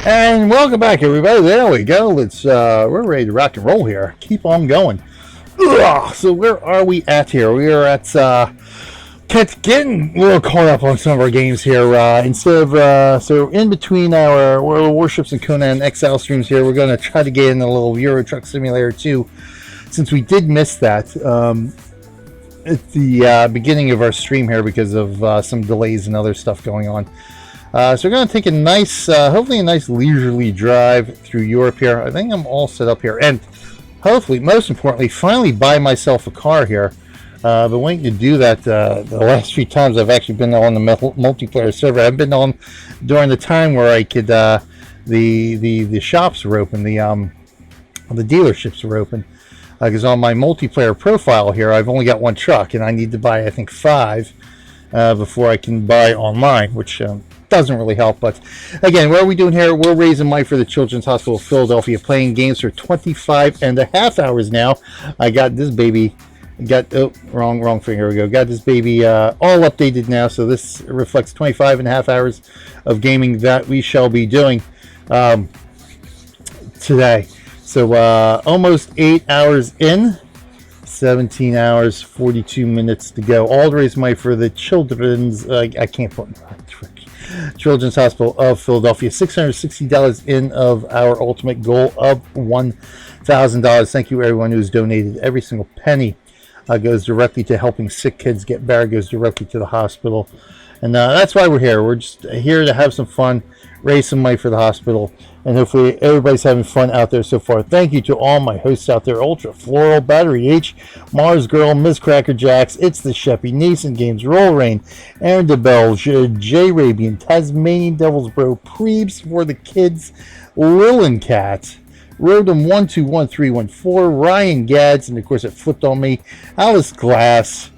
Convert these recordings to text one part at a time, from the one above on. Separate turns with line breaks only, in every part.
And welcome back, everybody. There we go. We're ready to rock and roll here. Keep on going. Ugh. So where are we at here? We are at getting a little caught up on some of our games here. So in between our World Warships and Conan XL streams here, we're going to try to get in a little Euro Truck Simulator 2, since we did miss that at the beginning of our stream here because of some delays and other stuff going on. So we're going to take a nice, hopefully a nice leisurely drive through Europe here. I think I'm all set up here. And hopefully, most importantly, finally buy myself a car here. Been waiting to do that the last few times I've actually been on the multiplayer server. I've been on during the time where I could, the shops were open, the dealerships were open. Because on my multiplayer profile here, I've only got one truck, and I need to buy, I think, 5 before I can buy online, which doesn't really help. But again, what are we doing here? We're raising money for the Children's Hospital of Philadelphia, playing games for 25.5 hours now. I got this baby, wrong finger, we go. Got this baby all updated now, so this reflects 25.5 hours of gaming that we shall be doing today. So almost 8 hours in, 17 hours, 42 minutes to go. All to raise money for the Children's, I can't put Children's Hospital of Philadelphia. $660 in of our ultimate goal of $1,000. Thank you everyone who's donated. Every single penny goes directly to helping sick kids get better, goes directly to the hospital. And that's why we're here. We're just here to have some fun, raise some money for the hospital, and hopefully everybody's having fun out there so far. Thank you to all my hosts out there: Ultra, Floral, Battery H, Mars Girl, Ms. Cracker Jacks, It's the Sheppy, Nason Games, Roll Rain, Aaron DeBelge, J Rabian, Tasmanian Devils Bro, Preebs for the Kids, Lilin Cat, Rodem 121314, Ryan Gads, and of course it flipped on me, Alice Glass.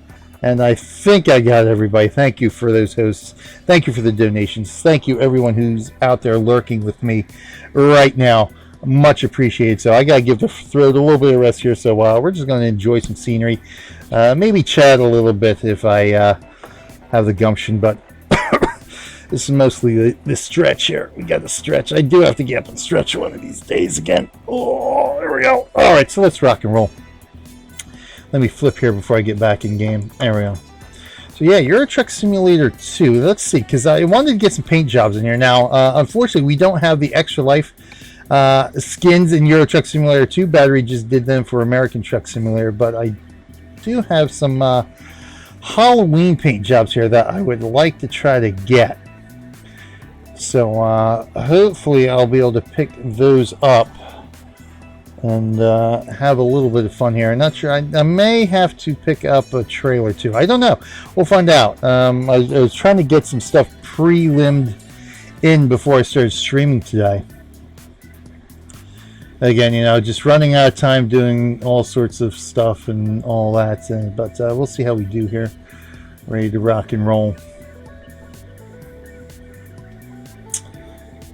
And I think I got everybody. Thank you for those hosts. Thank you for the donations. Thank you everyone who's out there lurking with me right now. Much appreciated. So I got to give the throat a little bit of rest here. So we're just going to enjoy some scenery. Maybe chat a little bit if I have the gumption. But this is mostly the stretch here. We got the stretch. I do have to get up and stretch one of these days again. Oh, there we go. All right, so let's rock and roll. Let me flip here before I get back in game. There we go. So yeah, Euro Truck Simulator 2. Let's see, because I wanted to get some paint jobs in here. Now, unfortunately, we don't have the Extra Life skins in Euro Truck Simulator 2. Battery just did them for American Truck Simulator, but I do have some Halloween paint jobs here that I would like to try to get. So hopefully I'll be able to pick those up and have a little bit of fun here. I'm not sure. I may have to pick up a trailer too. I don't know. We'll find out. I was trying to get some stuff pre-limbed in before I started streaming today. Again, just running out of time doing all sorts of stuff and all that. But we'll see how we do here. Ready to rock and roll.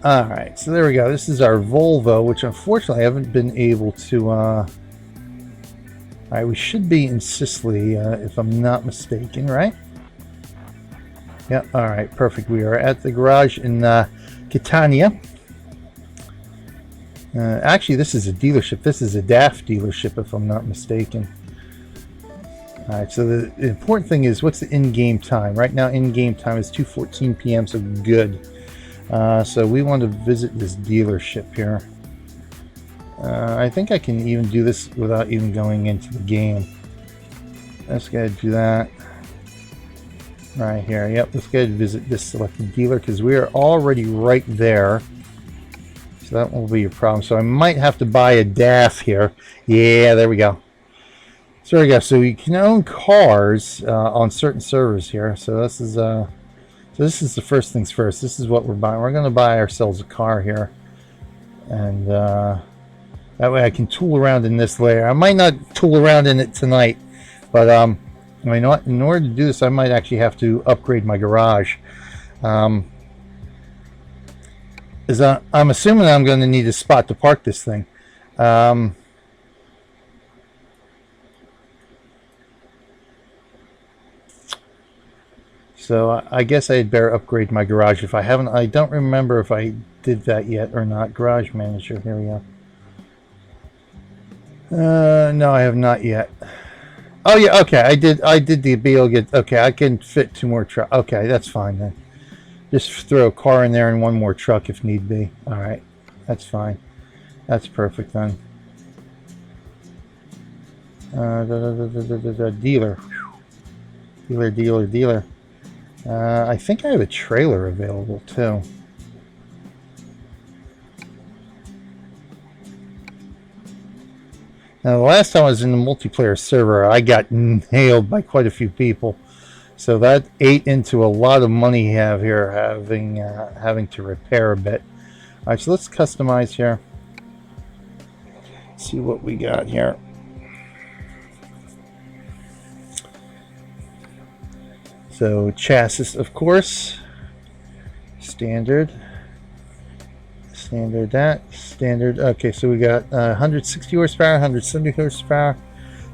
Alright, so there we go. This is our Volvo, which unfortunately I haven't been able to... Alright, we should be in Sicily, if I'm not mistaken, right? Yeah, alright, perfect. We are at the garage in Catania. Actually, this is a dealership. This is a DAF dealership, if I'm not mistaken. Alright, so the important thing is, what's the in-game time? Right now, in-game time is 2:14 p.m., so good. So we want to visit this dealership here. I think I can even do this without even going into the game. Let's go ahead and do that. Right here. Yep, let's go ahead and visit this selected dealer because we are already right there. So that won't be a problem. So I might have to buy a DAF here. Yeah, there we go. So there we go. So you can own cars on certain servers here. So this is... So this is the first things first. This is what we're buying. We're going to buy ourselves a car here. And that way I can tool around in this layer. I might not tool around in it tonight. But in order to do this, I might actually have to upgrade my garage. I'm assuming I'm going to need a spot to park this thing. So I guess I'd better upgrade my garage if I haven't. I don't remember if I did that yet or not. Garage manager, here we go. No, I have not yet. Oh yeah, okay. I did the be able to get. Okay, I can fit 2 more trucks. Okay, that's fine then. Just throw a car in there and 1 more truck if need be. All right, that's fine. That's perfect then. Dealer. Dealer. I think I have a trailer available too. Now, the last time I was in the multiplayer server, I got nailed by quite a few people. So that ate into a lot of money you have here, having to repair a bit. All right, so let's customize here. See what we got here. So chassis, of course, standard. Okay, so we got 160 horsepower, 170 horsepower.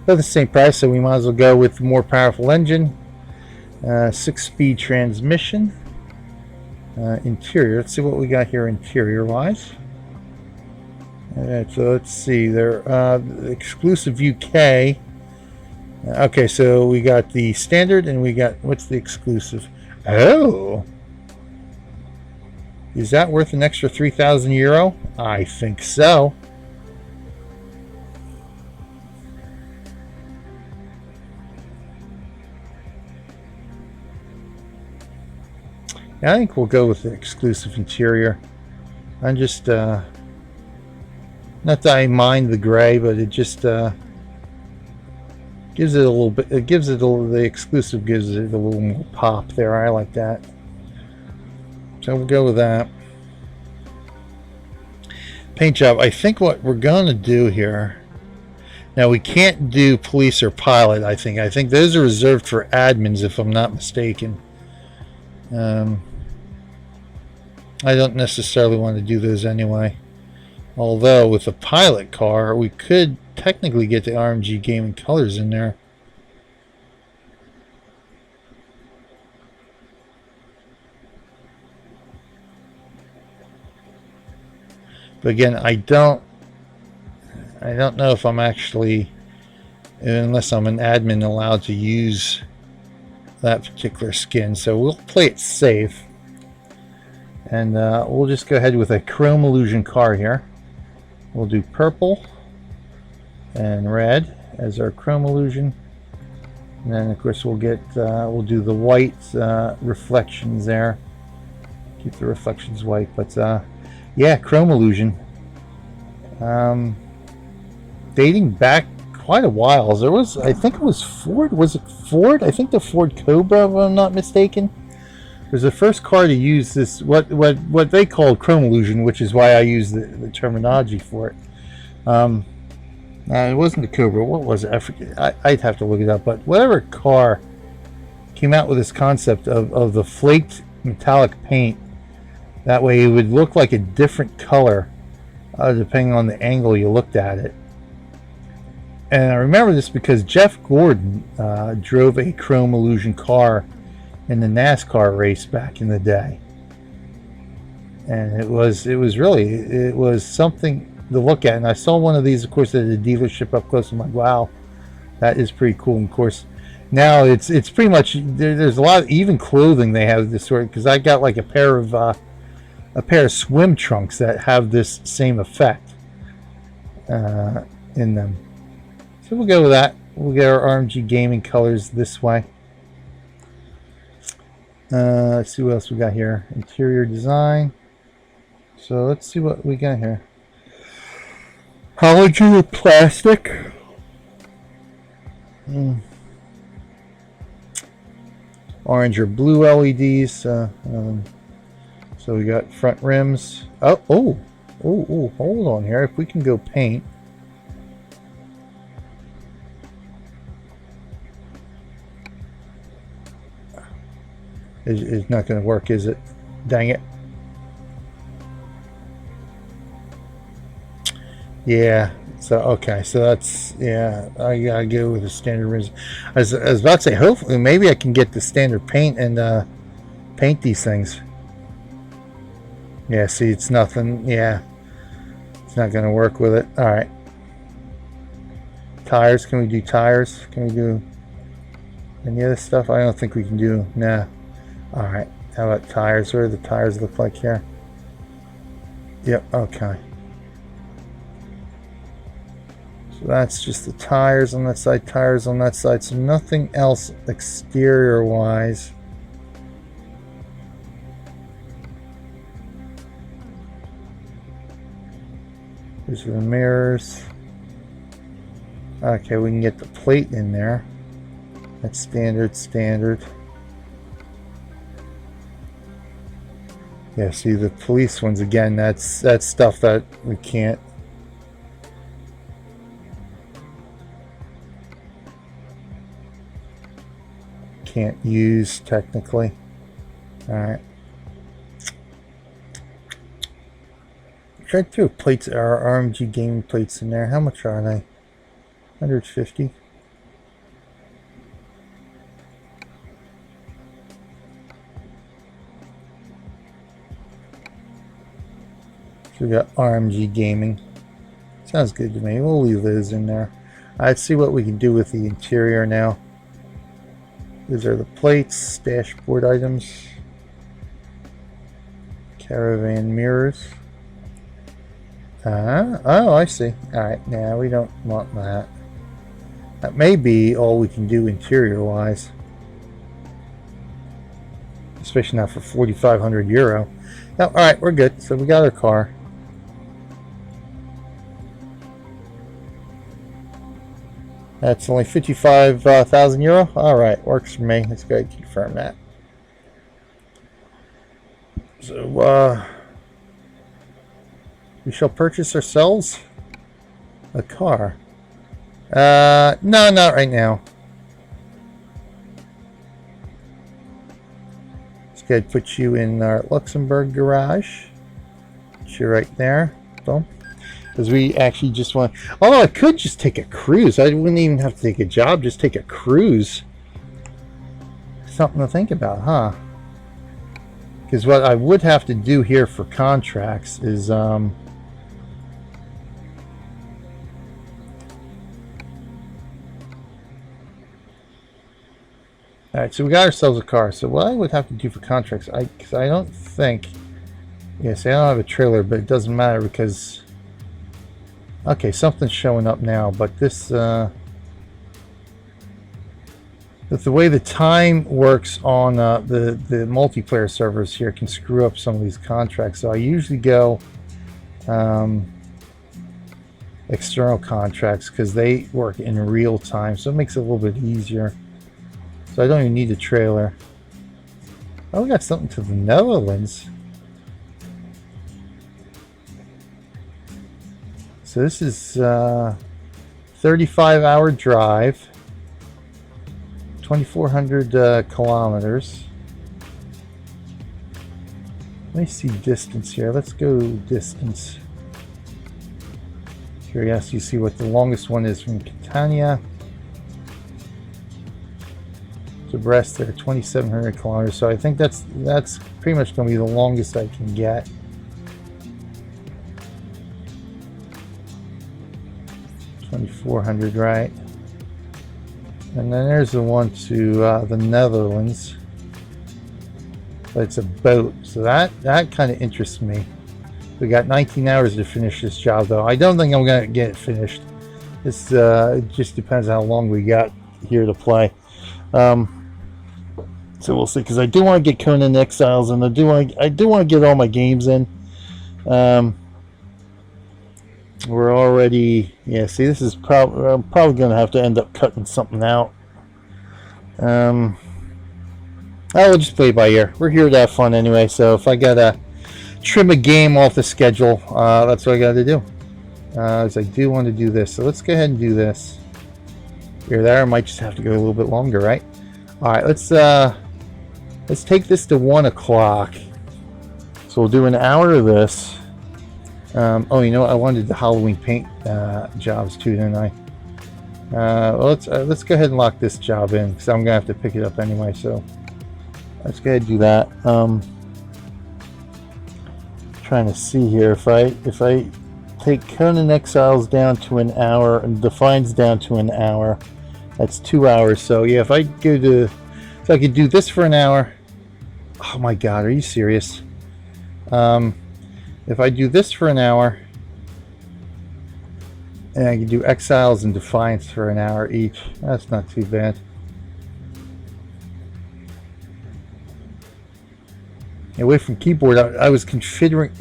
They're the same price, so we might as well go with the more powerful engine. 6-speed transmission. Interior, let's see what we got here interior wise. Alright, so let's see, they're exclusive UK. Okay, so we got the standard and we got, what's the exclusive? Oh! Is that worth an extra 3,000 euro? I think so. I think we'll go with the exclusive interior. I'm just, not that I mind the gray, but it just gives it a little bit, the exclusive gives it a little more pop there. I like that. So we'll go with that. Paint job. I think what we're going to do here. Now we can't do police or pilot, I think. I think those are reserved for admins, if I'm not mistaken. I don't necessarily want to do those anyway. Although with a pilot car, we could technically get the RMG gaming colors in there. But again, I don't know if I'm actually, unless I'm an admin, allowed to use that particular skin. So we'll play it safe. And we'll just go ahead with a chrome illusion car here. We'll do purple and red as our chrome illusion. And then of course we'll do the white reflections there. Keep the reflections white, but yeah, chrome illusion. Dating back quite a while. There was, I think it was Ford. Was it Ford? I think the Ford Cobra, if I'm not mistaken. It was the first car to use this, what they called chrome illusion, which is why I use the terminology for it. It wasn't the Cobra. What was it? I forget. I'd have to look it up. But whatever car came out with this concept of the flaked metallic paint, that way it would look like a different color depending on the angle you looked at it. And I remember this because Jeff Gordon drove a chrome illusion car in the NASCAR race back in the day, and it was something to look at. And I saw one of these, of course, at a dealership up close. I'm like, wow, that is pretty cool. And of course, now it's pretty much there's a lot of even clothing they have this sort, because I got like a pair of swim trunks that have this same effect in them. So we'll go with that. We'll get our RMG gaming colors this way. Let's see what else we got here. Interior design. So let's see what we got here. Halogen plastic. Orange or blue LEDs. So we got front rims. Oh, hold on here. If we can go paint. It's not going to work, is it? Dang it. Yeah, So okay, so that's, yeah, I gotta go with the standard rims. I was about to say, hopefully maybe I can get the standard paint and paint these things. Yeah, see, it's nothing. Yeah, it's not gonna work with it. All right. Tires, can we do tires? Can we do any other stuff? I don't think we can do. Nah. All right. How about tires? What do the tires look like here? Yep. Okay. So that's just the tires on that side, tires on that side. So nothing else exterior wise. Here's the mirrors. Okay, we can get the plate in there. That's standard. Yeah, see the police ones again, that's stuff that we can't use technically. Alright. Tried through plates, our RMG gaming plates in there. How much are they? 150. So we got RMG gaming. Sounds good to me. We'll leave those in there. Let's see what we can do with the interior now. These are the plates, dashboard items, caravan mirrors. Oh, I see. Alright, now we don't want that. That may be all we can do interior-wise. Especially not for 4,500 euro. No, alright, we're good. So we got our car. That's only 55,000 euro. Alright, works for me. Let's go ahead and confirm that. So, we shall purchase ourselves a car. No, not right now. Let's go ahead and put you in our Luxembourg garage. Put you right there. Boom. Because we actually just want... Although I could just take a cruise. I wouldn't even have to take a job. Just take a cruise. Something to think about, huh? Because what I would have to do here for contracts is... Alright, so we got ourselves a car. So what I would have to do for contracts, because I don't think... Yes, I don't have a trailer, but it doesn't matter because... Okay, something's showing up now, but this... But the way the time works on the multiplayer servers here can screw up some of these contracts. So I usually go external contracts because they work in real time. So it makes it a little bit easier. So I don't even need a trailer. Oh, we got something to the Netherlands. So this is 35-hour drive. 2,400 kilometers. Let me see distance here. Let's go distance. Curious, you see what the longest one is from Catania to Brest. There, 2,700 kilometers. So I think that's pretty much going to be the longest I can get. $2,400, right? And then there's the one to the Netherlands. But it's a boat, so that kind of interests me. We got 19 hours to finish this job, though. I don't think I'm going to get it finished. This it just depends how long we got here to play. So we'll see. Because I do want to get Conan Exiles, and I do want to get all my games in. We're already, yeah, see, this is probably, I'm probably going to have to end up cutting something out. I will just play by ear. We're here to have fun anyway, so if I got to trim a game off the schedule, that's what I got to do. Because I do want to do this, so let's go ahead and do this. Here, there, I might just have to go a little bit longer, right? Alright, let's take this to 1 o'clock. So we'll do an hour of this. Oh, you know what? I wanted the Halloween paint jobs too, didn't I? Well, let's go ahead and lock this job in because I'm gonna have to pick it up anyway. So let's go ahead and do that. Trying to see here if I take Conan Exiles down to an hour and Defines down to an hour, that's 2 hours. So yeah, if I go to, so I could do this for an hour. Oh my God, are you serious? If I do this for an hour, and I can do Exiles and Defiance for an hour each, that's not too bad. Away from keyboard, I was configuring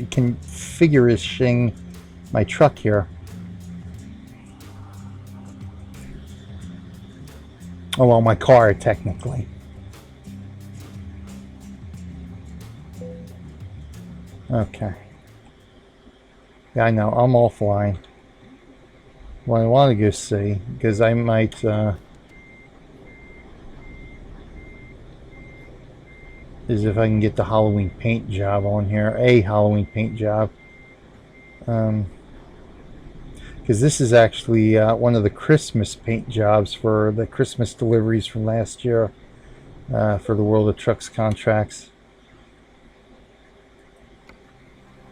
my truck here. Oh well, my car technically. Okay. Yeah, I know. I'm offline. What I want to go see, because I might. Is if I can get the Halloween paint job on here, a Halloween paint job. Because this is actually one of the Christmas paint jobs for the Christmas deliveries from last year for the World of Trucks contracts.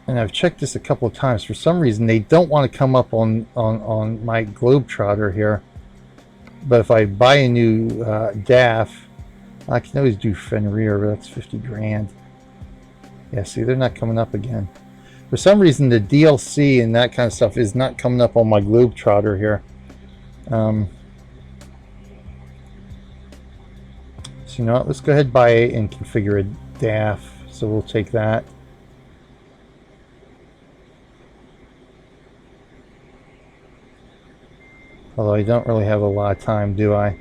And I've checked this a couple of times. For some reason, they don't want to come up on my Globetrotter here. But if I buy a new DAF, I can always do Fenrir, but that's 50 grand. Yeah, see, they're not coming up again. For some reason, the DLC and that kind of stuff is not coming up on my Globetrotter here. So you know what? Let's go ahead and buy it and configure a DAF. So we'll take that. Although I don't really have a lot of time, do I?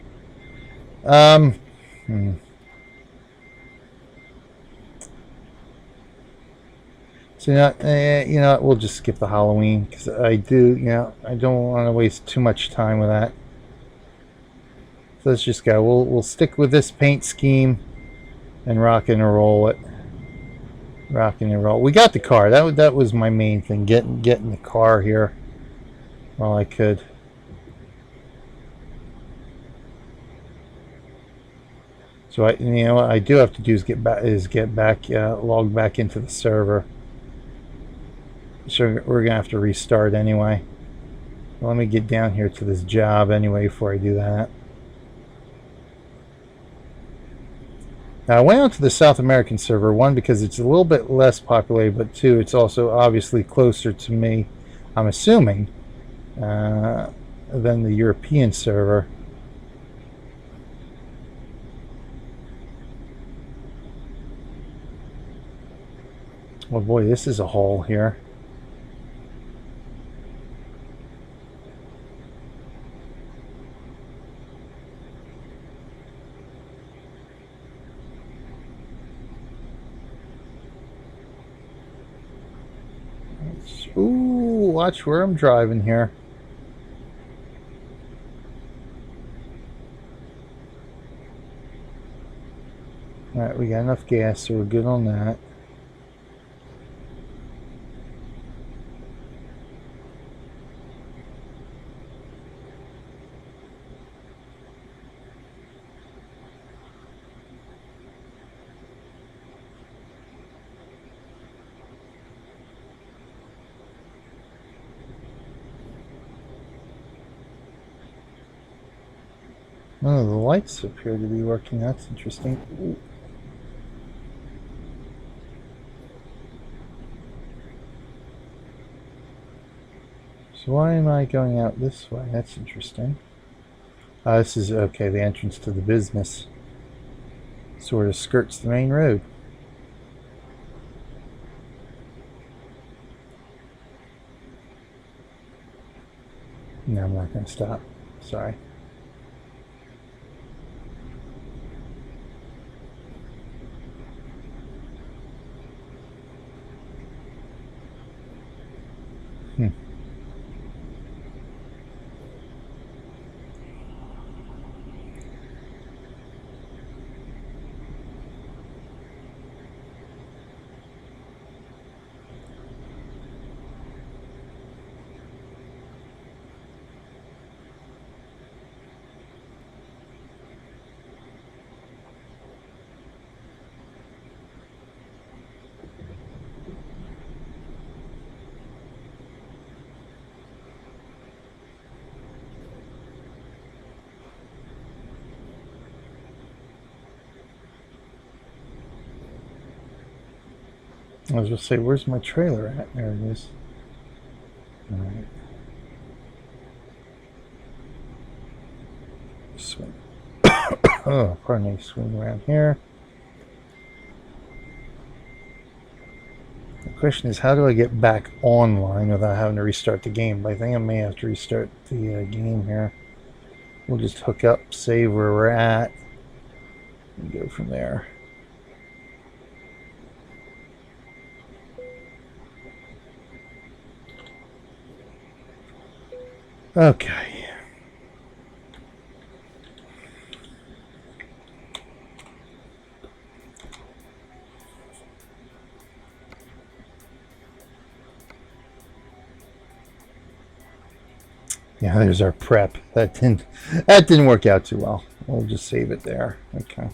So you know, we'll just skip the Halloween because I don't want to waste too much time with that. So let's just go. We'll stick with this paint scheme and rock and roll it. Rocking and roll. We got the car. That was my main thing. Getting the car here while I could. So you know what I do have to do is get back, log back into the server. So we're gonna have to restart anyway. Well, let me get down here to this job anyway before I do that. Now I went onto the South American server, one because it's a little bit less populated, but two, it's also obviously closer to me, I'm assuming, than the European server. Oh boy, this is a haul here. Ooh, watch where I'm driving here. Alright, we got enough gas, so we're good on that. Oh, the lights appear to be working. That's interesting. Ooh. So why am I going out this way? That's interesting. This is, okay, the entrance to the business. Sort of skirts the main road. No, I'm not going to stop. Sorry. I was just say, where's my trailer at? There it is. All right. Swing. Oh, pardon me. Swing around here. The question is, how do I get back online without having to restart the game? But I think I may have to restart the game here. We'll just hook up, save where we're at, and go from there. Okay. Yeah, there's our prep. That didn't work out too well. We'll just save it there. Okay.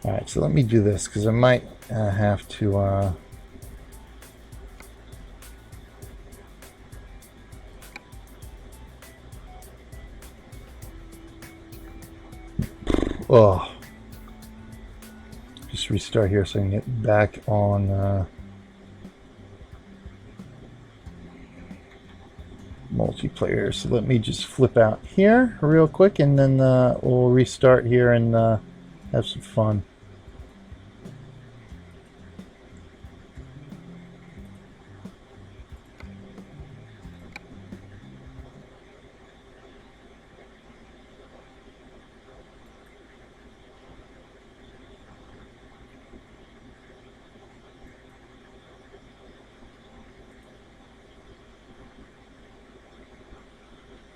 All right, so let me do this because I might have to. Oh, just restart here so I can get back on multiplayer. So let me just flip out here real quick, and then we'll restart here and have some fun.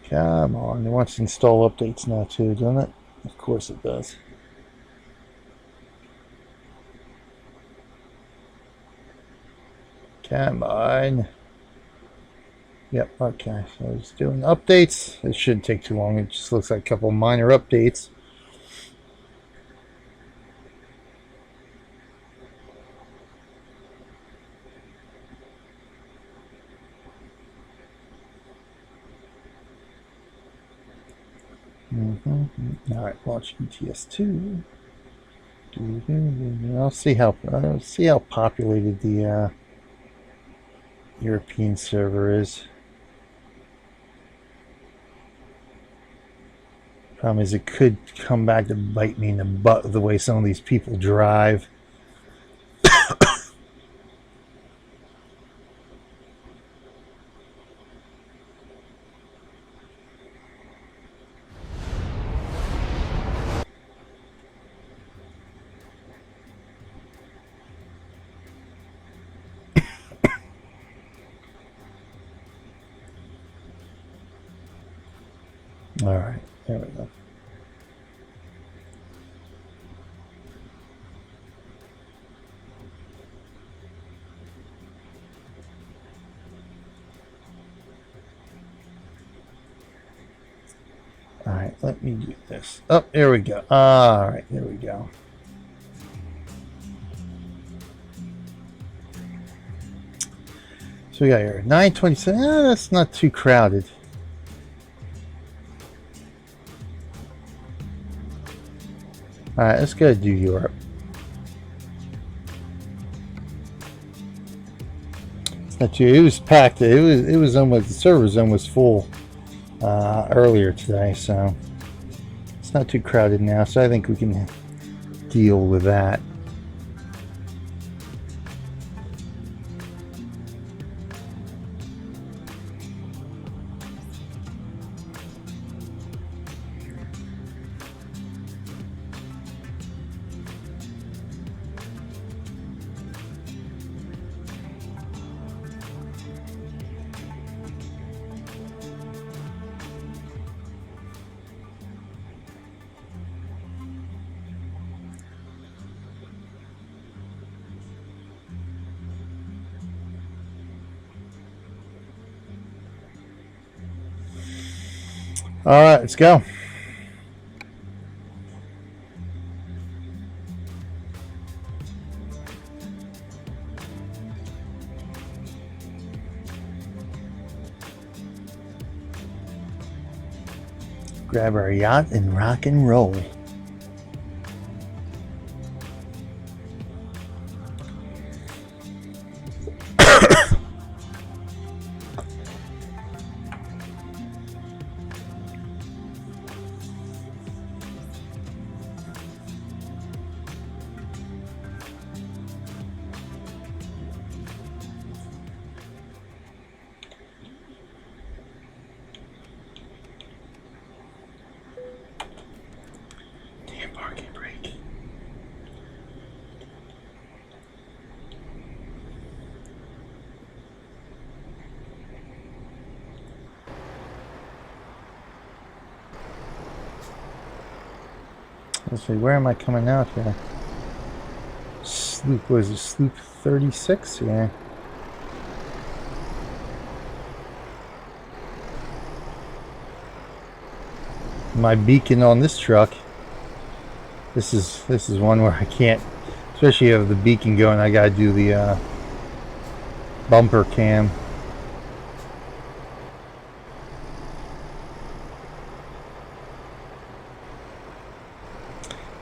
Come on, it wants to install updates now too, doesn't it? Of course it does. Come on. Yep, okay, so it's doing updates. It shouldn't take too long. It just looks like a couple minor updates. All right, launch ETS2. I'll see how populated the European server is. Problem is, it could come back to bite me in the butt the way some of these people drive. All right, there we go. All right, let me do this. Oh, there we go. All right, there we go. So we got here 927. That's not too crowded. All right, let's go do Europe. It's not too. It was packed. It was almost, the server was almost full earlier today, so it's not too crowded now. So I think we can deal with that. All right, let's go. Grab our yacht and rock and roll. Let's see, where am I coming out here? Sloop, was it Sloop 36? Yeah. My beacon on this truck. This is one where I can't, especially if the beacon going, I gotta do the bumper cam.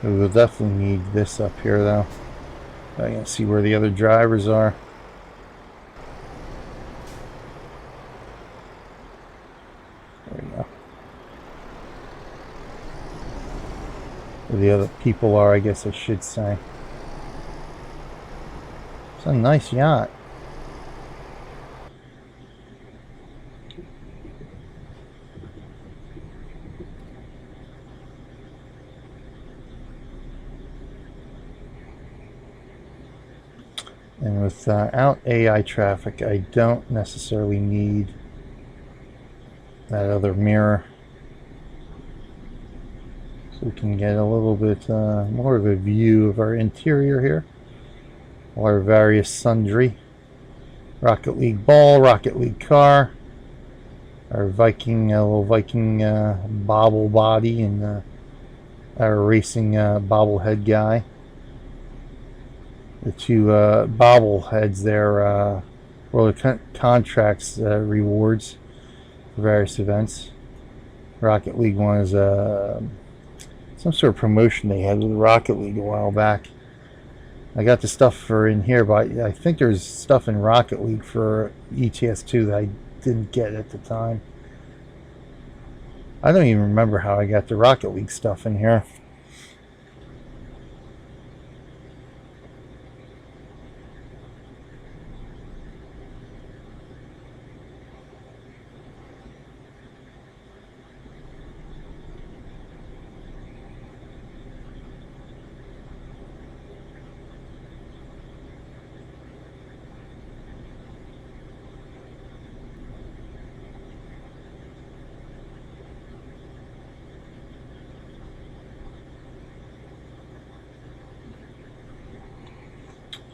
We will definitely need this up here though. I can see where the other drivers are. There we go. Where the other people are, I guess I should say. It's a nice yacht. And without AI traffic, I don't necessarily need that other mirror. So we can get a little bit more of a view of our interior here. All our various sundry. Rocket League ball, Rocket League car. Our Viking, little Viking bobble body, and our racing bobblehead guy. The two bobbleheads there, World Contracts rewards for various events. Rocket League one is some sort of promotion they had with Rocket League a while back. I got the stuff for in here, but I think there's stuff in Rocket League for ETS2 that I didn't get at the time. I don't even remember how I got the Rocket League stuff in here.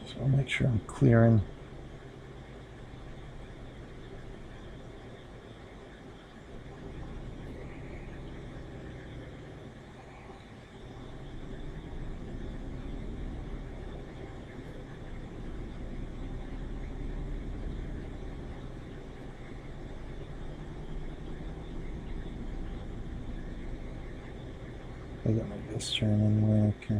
So I'll make sure I'm clearing. I got my best turn anyway, okay.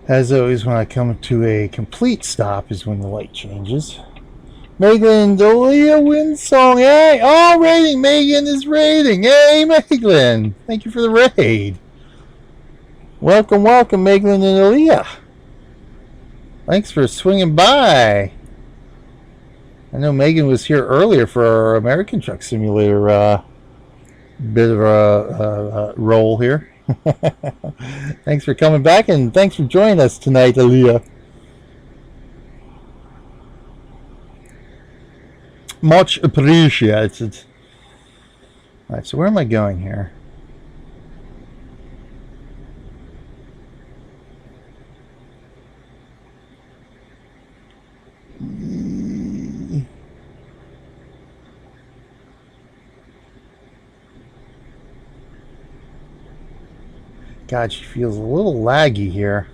As always, when I come to a complete stop is when the light changes. Megan, Delia wins song. Hey, oh, rating. Megan is rating. Hey, Megan. Thank you for the raid. Welcome, welcome, Megan and Delia. Thanks for swinging by. I know Megan was here earlier for our American Truck Simulator bit of a roll here. Thanks for coming back, and thanks for joining us tonight, Aaliyah. Much appreciated. Alright, so where am I going here? God, she feels a little laggy here.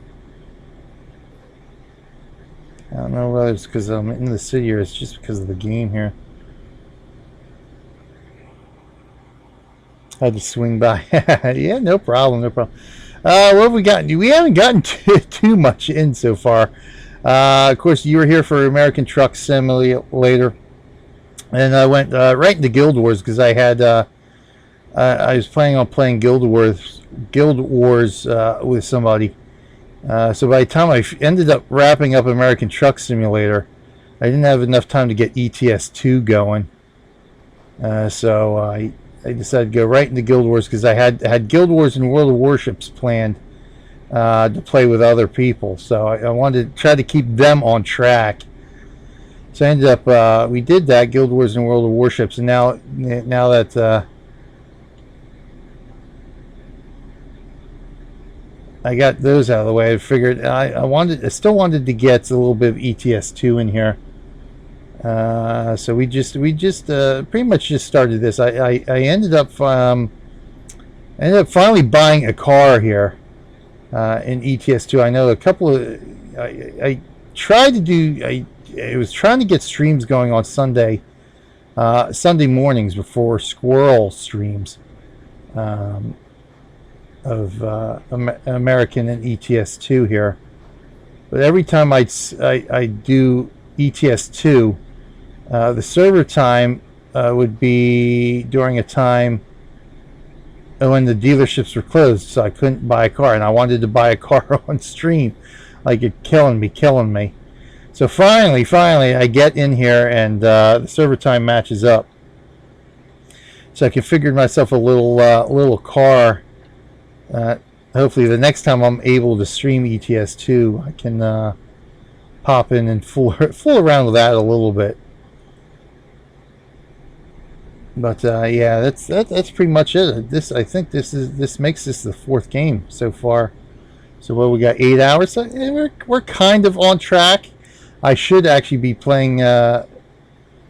I don't know whether it's because I'm in the city or it's just because of the game here. Had to swing by. Yeah, no problem, no problem. What have we gotten? We haven't gotten too much in so far. Of course, you were here for American Truck Simulator, and I went right into Guild Wars because I had I was planning on playing Guild Wars with somebody. So by the time I ended up wrapping up American Truck Simulator, I didn't have enough time to get ETS2 going. So I decided to go right into Guild Wars because I had Guild Wars and World of Warships planned to play with other people. So I wanted to try to keep them on track So I ended up, we did that, Guild Wars and World of Warships, and now that I got those out of the way, I figured I still wanted to get a little bit of ETS2 in here. So we just pretty much just started this. I ended up finally buying a car here in ETS2. I know a couple of I tried to do. I was trying to get streams going on Sunday mornings before Squirrel streams of American and ETS2 here. But every time I do ETS2, the server time would be during a time when the dealerships were closed, so I couldn't buy a car, and I wanted to buy a car on stream. Like, it's killing me. So finally, I get in here, and the server time matches up. So I configured myself a little car. Hopefully, the next time I'm able to stream ETS2, I can pop in and fool around with that a little bit. But yeah, that's pretty much it. I think this makes this the 4th game so far. So what, we got 8 hours. So, we're kind of on track. I should actually be playing,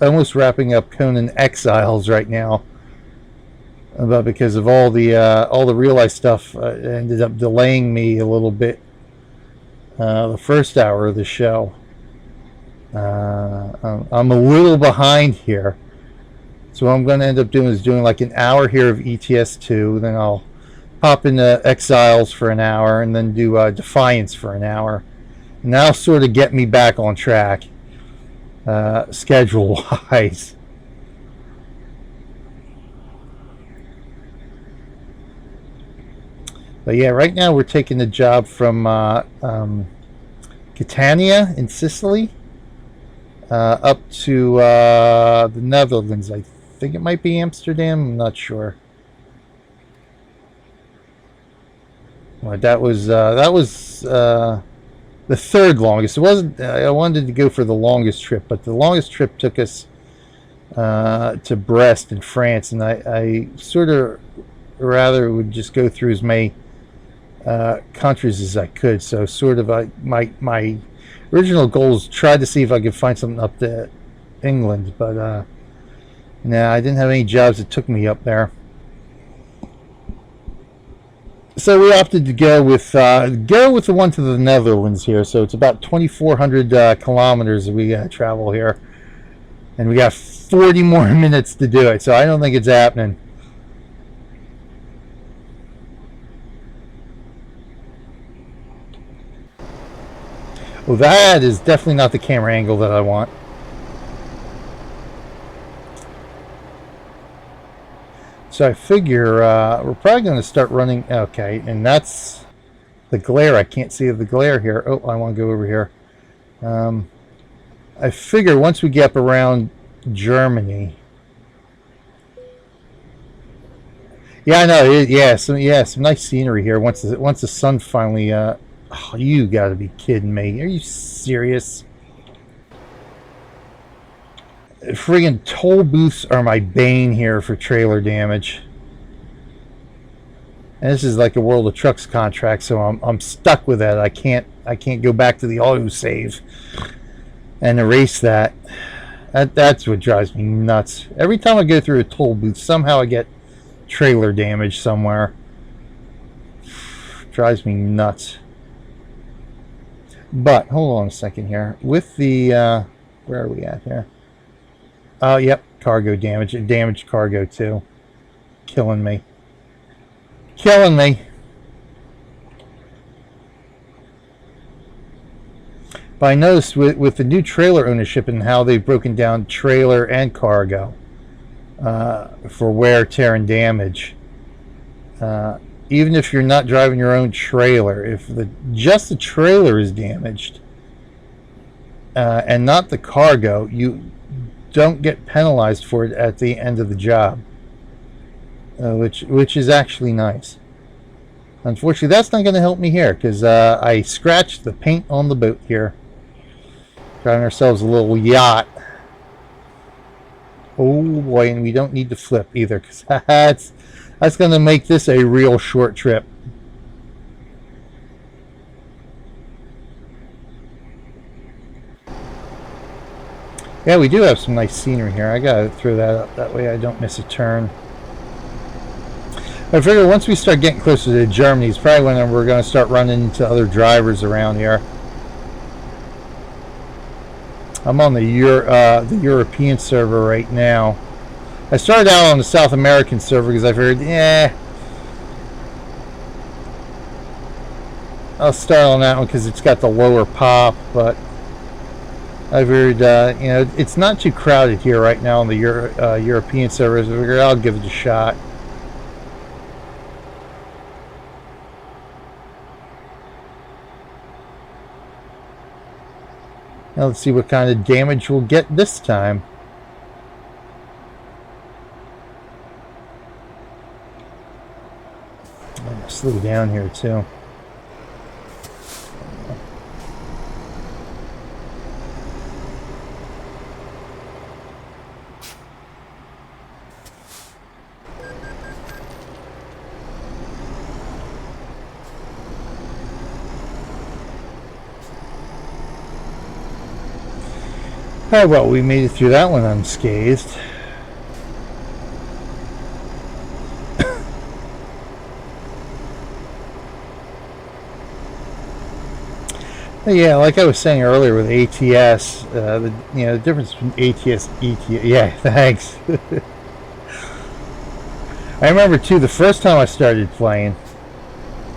almost wrapping up Conan Exiles right now. But because of all the real life stuff, it ended up delaying me a little bit. The first hour of the show. I'm a little behind here. So what I'm going to end up doing is doing like an hour here of ETS2, then I'll pop into Exiles for an hour, and then do Defiance for an hour. And that'll sort of get me back on track, schedule-wise. But yeah, right now we're taking the job from Catania in Sicily up to the Netherlands. I think it might be Amsterdam. I'm not sure. Well, that was the 3rd longest. It wasn't. I wanted to go for the longest trip, but the longest trip took us to Brest in France, and I sort of rather would just go through as many countries as I could. So sort of my original goal was try to see if I could find something up to England, but nah, I didn't have any jobs that took me up there. So we opted to go with the one to the Netherlands here. So it's about 2,400 kilometers that we got to travel here, and we got 40 more minutes to do it. So I don't think it's happening. Well, that is definitely not the camera angle that I want. So I figure we're probably going to start running. Okay, and that's the glare. I can't see the glare here. Oh, I want to go over here. I figure once we get up around Germany. Yeah, I know. Yeah, some nice scenery here. Once the sun finally. Oh, you got to be kidding me! Are you serious? Friggin' toll booths are my bane here for trailer damage. And this is like a World of Trucks contract, so I'm stuck with that. I can't go back to the autosave and erase that. That's what drives me nuts. Every time I go through a toll booth, somehow I get trailer damage somewhere. Drives me nuts. But hold on a second here. With the where are we at here? Oh, yep, cargo damage. Damaged cargo too. Killing me. But I noticed with the new trailer ownership and how they've broken down trailer and cargo for wear, tear, and damage. Even if you're not driving your own trailer, if just the trailer is damaged and not the cargo, you don't get penalized for it at the end of the job, which is actually nice. Unfortunately, that's not going to help me here because I scratched the paint on the boat here. Driving ourselves a little yacht. Oh boy, and we don't need to flip either, because that's going to make this a real short trip. Yeah, we do have some nice scenery here. I gotta throw that up, that way I don't miss a turn. I figure once we start getting closer to Germany, it's probably when we're going to start running into other drivers around here. I'm on the European server right now. I started out on the South American server because I figured, I'll start on that one because it's got the lower pop, but I figured, you know, it's not too crowded here right now on the European servers. I figured I'll give it a shot. Now let's see what kind of damage we'll get this time. I'm gonna slow down here too. Oh, well, we made it through that one unscathed. Yeah, like I was saying earlier with ATS, the difference between ATS and ETS. Yeah, thanks. I remember too, the first time I started playing,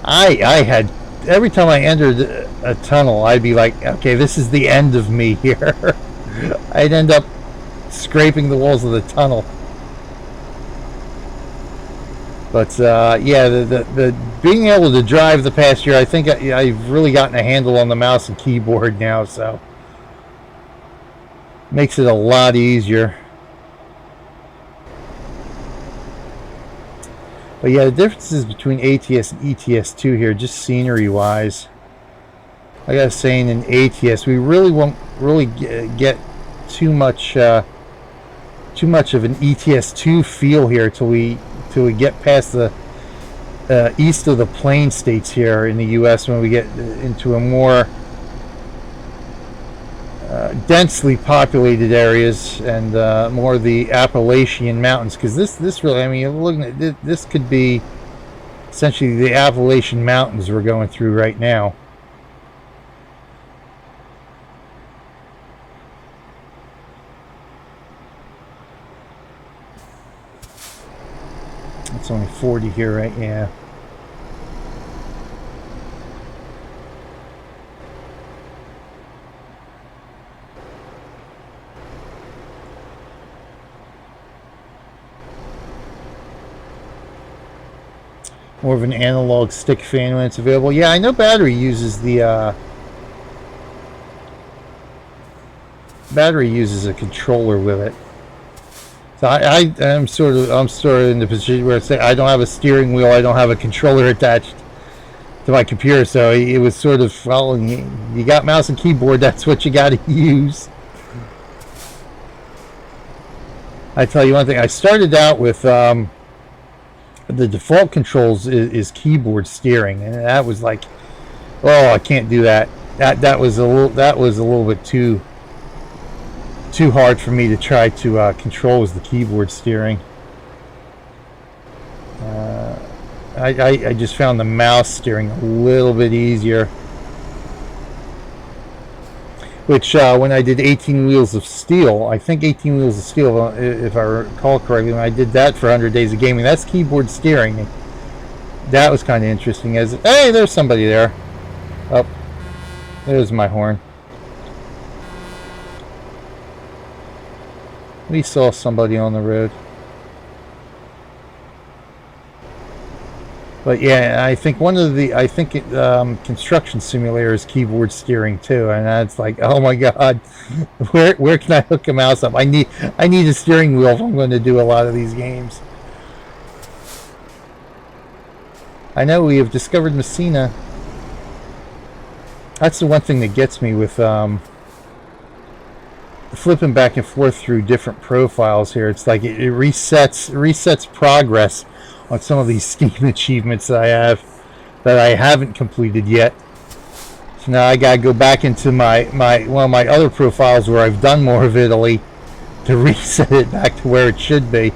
I had, every time I entered a tunnel, I'd be like, okay, this is the end of me here. I'd end up scraping the walls of the tunnel. But yeah, the being able to drive the past year, I think I've really gotten a handle on the mouse and keyboard now, so makes it a lot easier. But yeah, the differences between ATS and ETS2 here, just scenery-wise. Like I was saying, in ATS, we really won't really get too much of an ETS2 feel here till we get past the east of the plain states here in the U.S. when we get into a more densely populated areas and more of the Appalachian Mountains. Because this really, I mean, you're looking at this could be essentially the Appalachian Mountains we're going through right now. It's only 40 here, right? Yeah. More of an analog stick fan when it's available. Yeah, I know Battery uses the Battery uses a controller with it. So I'm sort of in the position where I say I don't have a steering wheel, I don't have a controller attached to my computer, so it was sort of, well, you got mouse and keyboard, that's what you got to use. I tell you one thing, I started out with the default controls is keyboard steering, and that was like, oh, I can't do that. That was a little bit too hard for me to try to control as the keyboard steering. I just found the mouse steering a little bit easier. Which when I did 18 Wheels of Steel, I think 18 Wheels of Steel, if I recall correctly, when I did that for 100 Days of Gaming, that's keyboard steering. That was kind of interesting. As hey, there's somebody there. Oh, there's my horn. We saw somebody on the road. But yeah, I think Construction Simulator is keyboard steering too, and that's like, oh my god, where can I hook a mouse up? I need a steering wheel if I'm going to do a lot of these games. I know we have discovered Messina. That's the one thing that gets me with flipping back and forth through different profiles here. It's like it resets progress on some of these Steam achievements that I haven't completed yet. So now I gotta go back into my one of my other profiles where I've done more of Italy to reset it back to where it should be.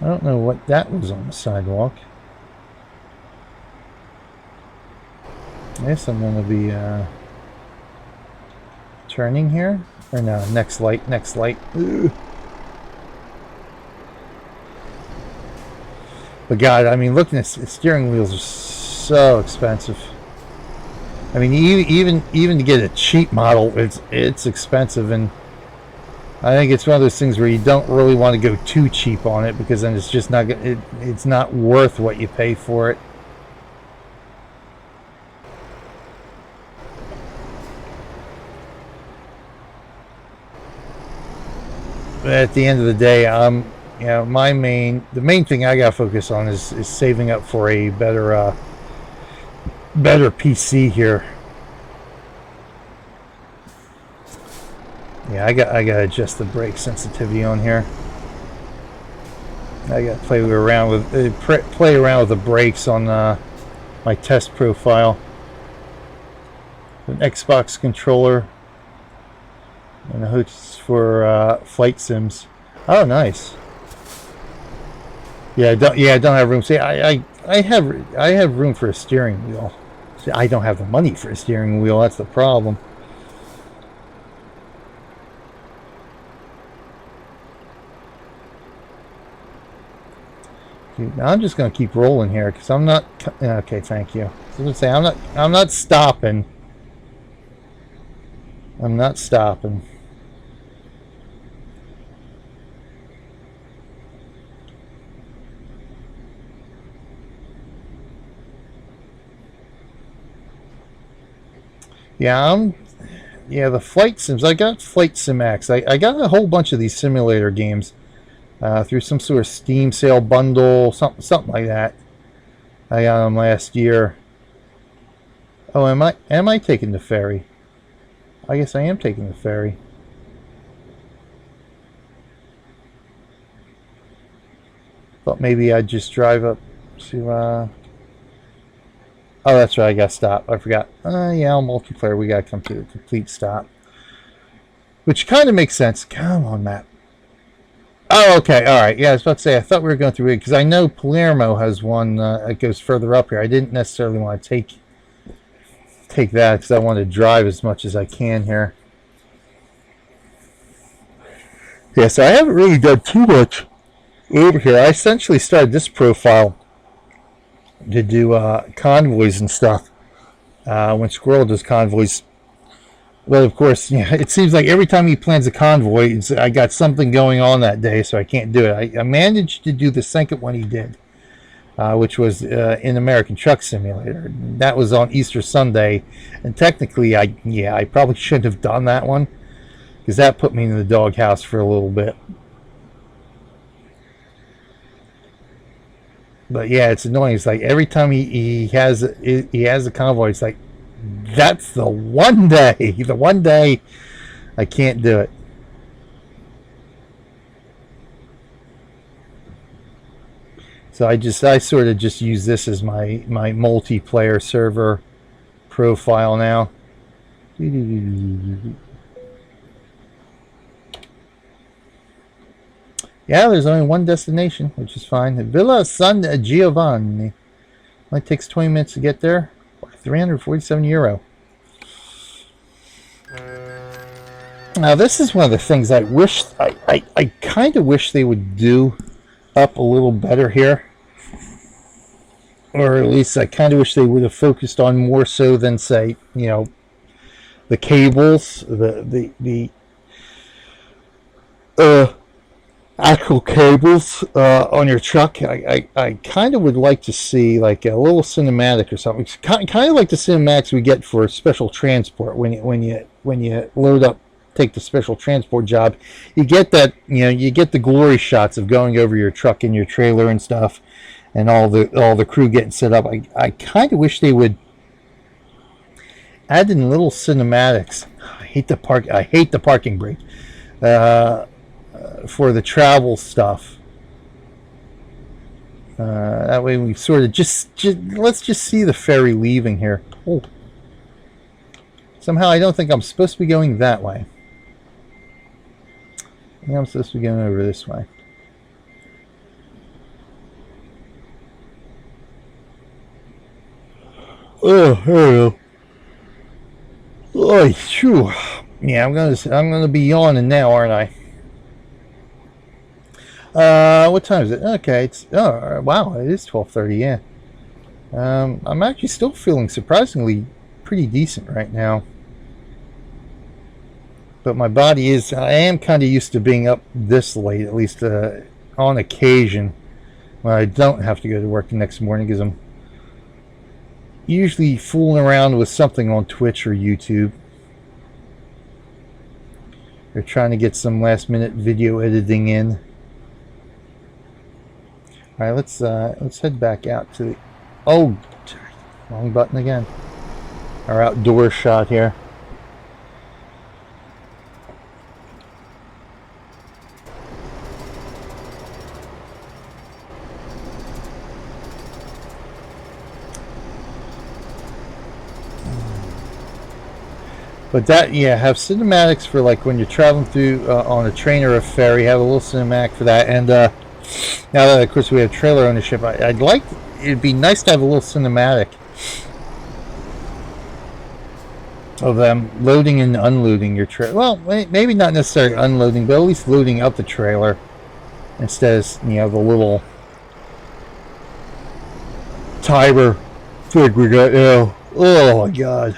I don't know what that was on the sidewalk. I guess I'm going to be turning here. Or no, next light, next light. Ugh. But God, I mean, looking at steering wheels are so expensive. I mean, even to get a cheap model, it's expensive, and I think it's one of those things where you don't really want to go too cheap on it, because then it's just not it's not worth what you pay for it. But at the end of the day, you know, the main thing I gotta focus on is saving up for a better PC here. Yeah, I gotta adjust the brake sensitivity on here. I gotta play around with the brakes on my test profile. An Xbox controller and a host for flight sims. Oh, nice. Yeah, I don't have room. See, I have room for a steering wheel. See, I don't have the money for a steering wheel. That's the problem. Now I'm just going to keep rolling here because I'm not. Okay, thank you. I was going to say I'm not stopping. I'm not stopping. Yeah, the flight sims. I got Flight Sim X. I got a whole bunch of these simulator games through some sort of Steam sale bundle, something like that. I got them last year. Oh, am I taking the ferry? I guess I am taking the ferry. Thought maybe I'd just drive up to. Oh, that's right. I got to stop. I forgot. Yeah, on multiplayer, we got to come to a complete stop, which kind of makes sense. Come on, map. Oh, okay. All right. Yeah, I was about to say. I thought we were going through it because I know Palermo has one that goes further up here. I didn't necessarily want to take that because I want to drive as much as I can here. Yeah, so I haven't really done too much over here. I essentially started this profile to do convoys and stuff. When Squirrel does convoys, well, of course, yeah, it seems like every time he plans a convoy, I got something going on that day, so I can't do it. I managed to do the second one he did, which was in American Truck Simulator. That was on Easter Sunday, and technically, I probably shouldn't have done that one because that put me in the doghouse for a little bit. But yeah, it's annoying. It's like every time he has a convoy, it's like that's the one day I can't do it. So I sort of just use this as my multiplayer server profile now. Yeah, there's only one destination, which is fine. Villa San Giovanni. Only takes 20 minutes to get there. 347 euro. Now, this is one of the things I wish, I kind of wish they would do up a little better here. Or at least I kind of wish they would have focused on more so than, say, you know, the cables, the actual cables on your truck. I kind of would like to see like a little cinematic or something. Kind of like the cinematics we get for special transport when you load up take the special transport job, you get that, you get the glory shots of going over your truck and your trailer and stuff, and all the crew getting set up. I kind of wish they would add in little cinematics. I hate the parking brake for the travel stuff. That way we sort of just let's just see the ferry leaving here. Oh. Somehow I don't think I'm supposed to be going that way. I think I'm supposed to be going over this way. Oh, there we go. Oh, phew. Yeah, I'm gonna be yawning now, aren't I? What time is it? Okay, it's wow, it is 12:30. Yeah. I'm actually still feeling surprisingly pretty decent right now. But my body is, I am kind of used to being up this late, at least on occasion, when I don't have to go to work the next morning, because I'm usually fooling around with something on Twitch or YouTube. They're trying to get some last minute video editing in. Alright, let's head back out to the, oh, wrong button again. Our outdoor shot here. But that, yeah, have cinematics for like when you're traveling through on a train or a ferry. Have a little cinematic for that. And now that of course we have trailer ownership, I'd like, it'd be nice to have a little cinematic of them loading and unloading your trailer. Well, maybe not necessarily unloading, but at least loading up the trailer instead of, the little timer thing we got now. Oh my god.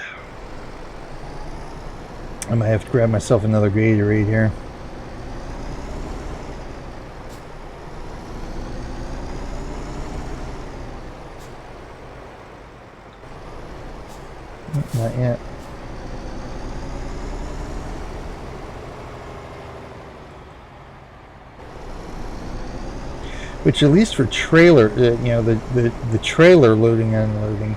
I might have to grab myself another Gatorade here. Not yet. Which, at least for trailer, the trailer loading and unloading.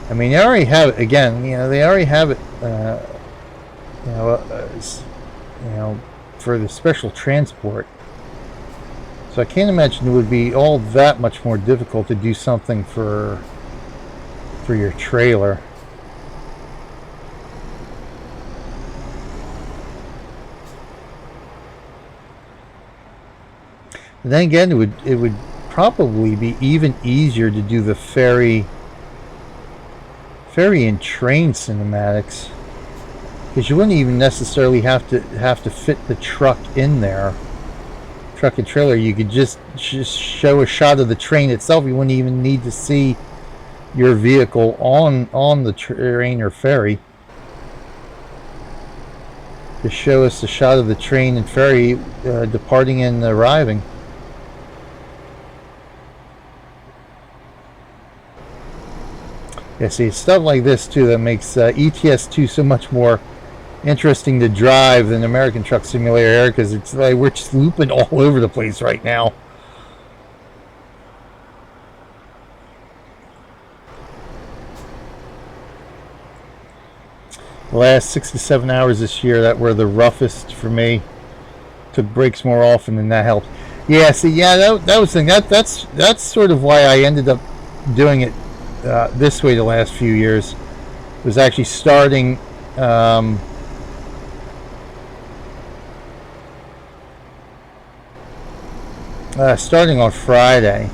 I mean, they already have it. Again, they already have it. For the special transport. So I can't imagine it would be all that much more difficult to do something for your trailer. And then again, it would probably be even easier to do the ferry and train cinematics. Because you wouldn't even necessarily have to fit the truck in there. Truck and trailer, you could just show a shot of the train itself. You wouldn't even need to see your vehicle on the train or ferry. To show us a shot of the train and ferry departing and arriving. Yeah, see, stuff like this too that makes ETS2 so much more interesting to drive than American Truck Simulator Air, because it's like we're just looping all over the place right now. The last 6 to 7 hours this year that were the roughest for me. Took breaks more often, and that helped. Yeah, see, yeah, that was the thing. That's sort of why I ended up doing it this way the last few years. It was actually starting. Starting on Friday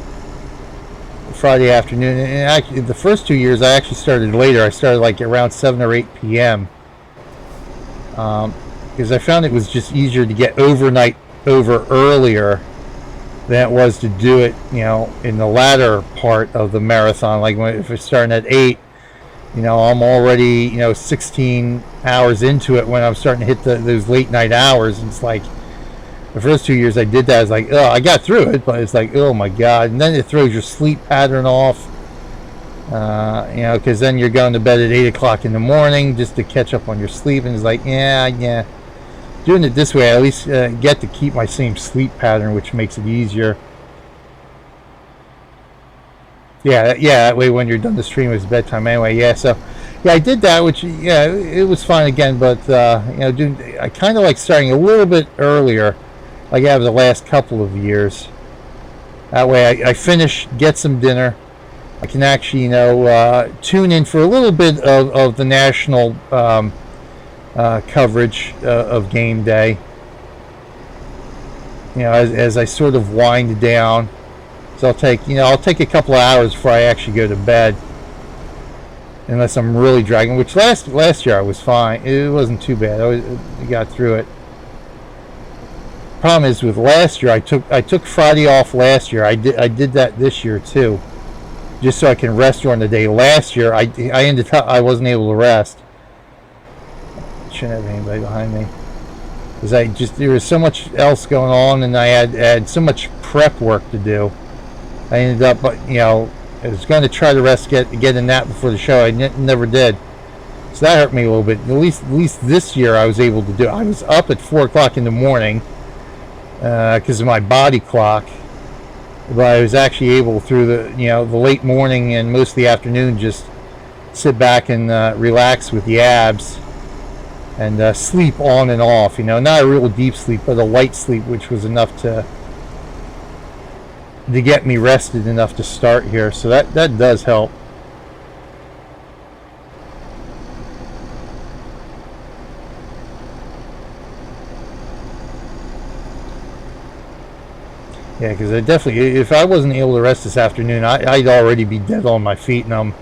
afternoon, and actually the first 2 years I actually started later. I started like around 7 or 8 p.m. Because I found it was just easier to get overnight over earlier than it was to do it, in the latter part of the marathon. Like if it's starting at 8, I'm already 16 hours into it when I'm starting to hit those late night hours. And it's like, the first 2 years I did that, I was like, oh, I got through it, but it's like, oh my god. And then it throws your sleep pattern off, because then you're going to bed at 8 o'clock in the morning just to catch up on your sleep, and it's like, yeah. doing it this way, I at least get to keep my same sleep pattern, which makes it easier. Yeah, that way when you're done the stream, it's bedtime anyway. Yeah, so yeah, I did that, which yeah, it was fine again. But you know, I kind of like starting a little bit earlier, like I have the last couple of years. That way, I finish, get some dinner. I can actually, you know, tune in for a little bit of the national coverage of game day. You know, as I sort of wind down. So I'll take a couple of hours before I actually go to bed, unless I'm really dragging. Which last year I was fine. It wasn't too bad. I got through it. Problem is with last year, I took Friday off last year. I did that this year too, just so I can rest during the day. Last year I ended up I wasn't able to rest. Shouldn't have anybody behind me, because there was so much else going on, and I had so much prep work to do. I ended up, you know, I was going to try to rest, get a nap before the show. I never did, so that hurt me a little bit. At least this year I was able to do it. I was up at 4 o'clock in the morning because of my body clock, but I was actually able through the late morning and most of the afternoon just sit back and relax with the abs and sleep on and off. You know, not a real deep sleep, but a light sleep, which was enough to get me rested enough to start here. So that does help. Yeah, because I definitely, if I wasn't able to rest this afternoon, I'd already be dead on my feet, and I'm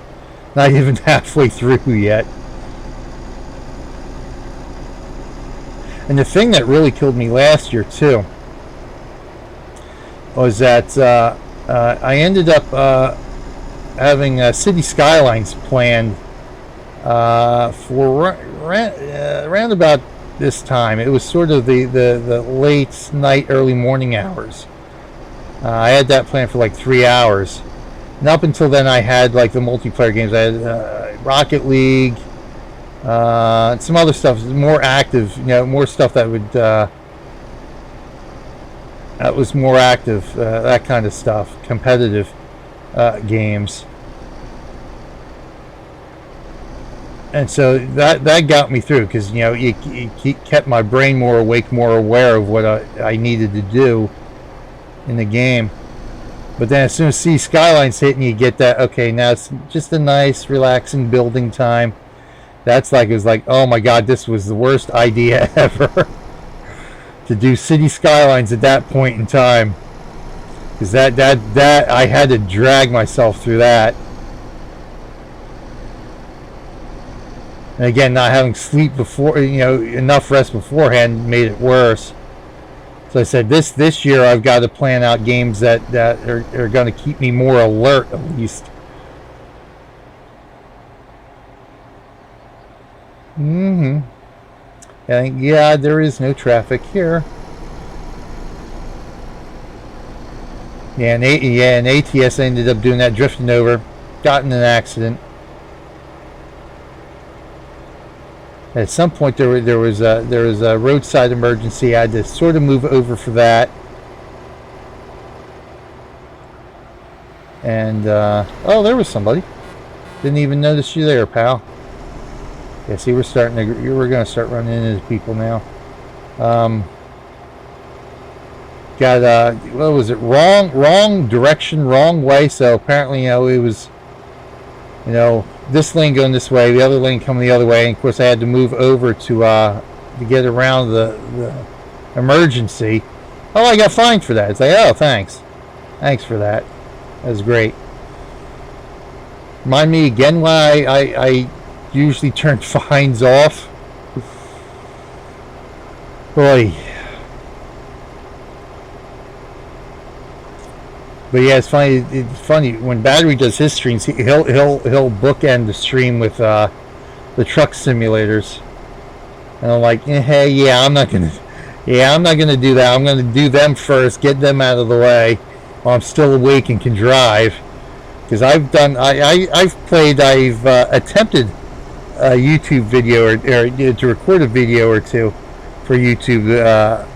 not even halfway through yet. And the thing that really killed me last year too was that I ended up having City Skylines planned for around about this time. It was sort of the late night, early morning hours. I had that planned for like 3 hours. And up until then, I had like the multiplayer games. I had Rocket League, and some other stuff, more active, you know, more stuff that would that was more active, that kind of stuff, competitive games. And so that got me through, because you know it kept my brain more awake, more aware of what I needed to do in the game. But then as soon as Sea Skylines hit and you get that, okay, now it's just a nice relaxing building time. That's like, it was like, oh my god, this was the worst idea ever to do City Skylines at that point in time, because that I had to drag myself through that. And again, not having sleep before, you know, enough rest beforehand made it worse. So I said, this year I've got to plan out games that are going to keep me more alert, at least. And yeah, there is no traffic here. Yeah, and ATS ended up doing that, drifting over, got in an accident. At some point there was a roadside emergency. I had to sort of move over for that. And oh, there was somebody. Didn't even notice you there, pal. Yeah, see, we're going to start running into people now. Got what was it? Wrong direction, wrong way. So apparently, you know, it was, you know, this lane going this way, the other lane coming the other way, and of course I had to move over to get around the emergency. Oh, I got fined for that. It's like, oh, thanks for that. That was great. Remind me again why I usually turn fines off. Boy. But yeah, it's funny. It's funny when Battery does his streams. He'll bookend the stream with the truck simulators, and I'm like, hey, yeah, I'm not gonna do that. I'm gonna do them first, get them out of the way while I'm still awake and can drive. Because I've attempted a YouTube video or to record a video or two, for YouTube.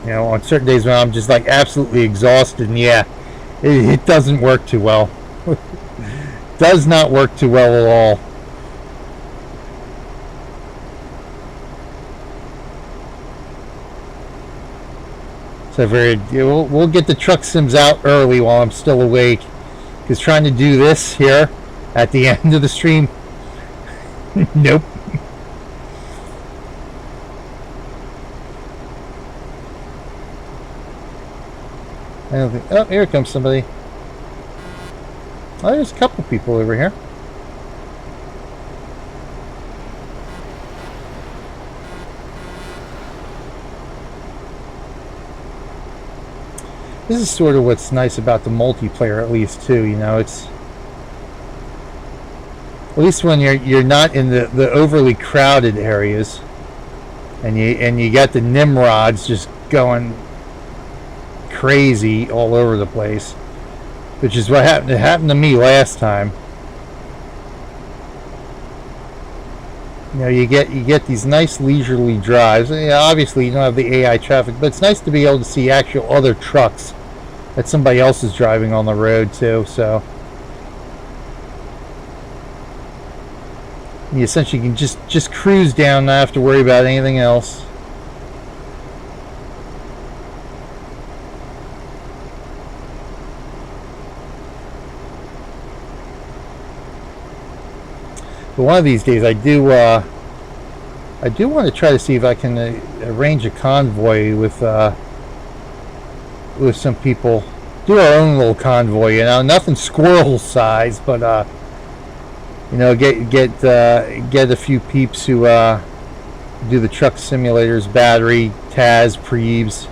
You know, on certain days when I'm just like absolutely exhausted, and yeah, it doesn't work too well. Does not work too well at all. So we'll get the truck sims out early while I'm still awake, because trying to do this here at the end of the stream, nope. I don't think. Oh, here comes somebody. Oh, there's a couple people over here. This is sort of what's nice about the multiplayer, at least too. You know, it's at least when you're not in the overly crowded areas, and you got the Nimrods just going crazy all over the place, which is what happened to me last time. You know, you get these nice leisurely drives. And, yeah, obviously you don't have the AI traffic, but it's nice to be able to see actual other trucks that somebody else is driving on the road too. So you essentially can just cruise down, not have to worry about anything else. But one of these days, I do want to try to see if I can arrange a convoy with some people. Do our own little convoy, you know, nothing squirrel size, but you know, get a few peeps who do the truck simulators, battery, Taz, Preebs.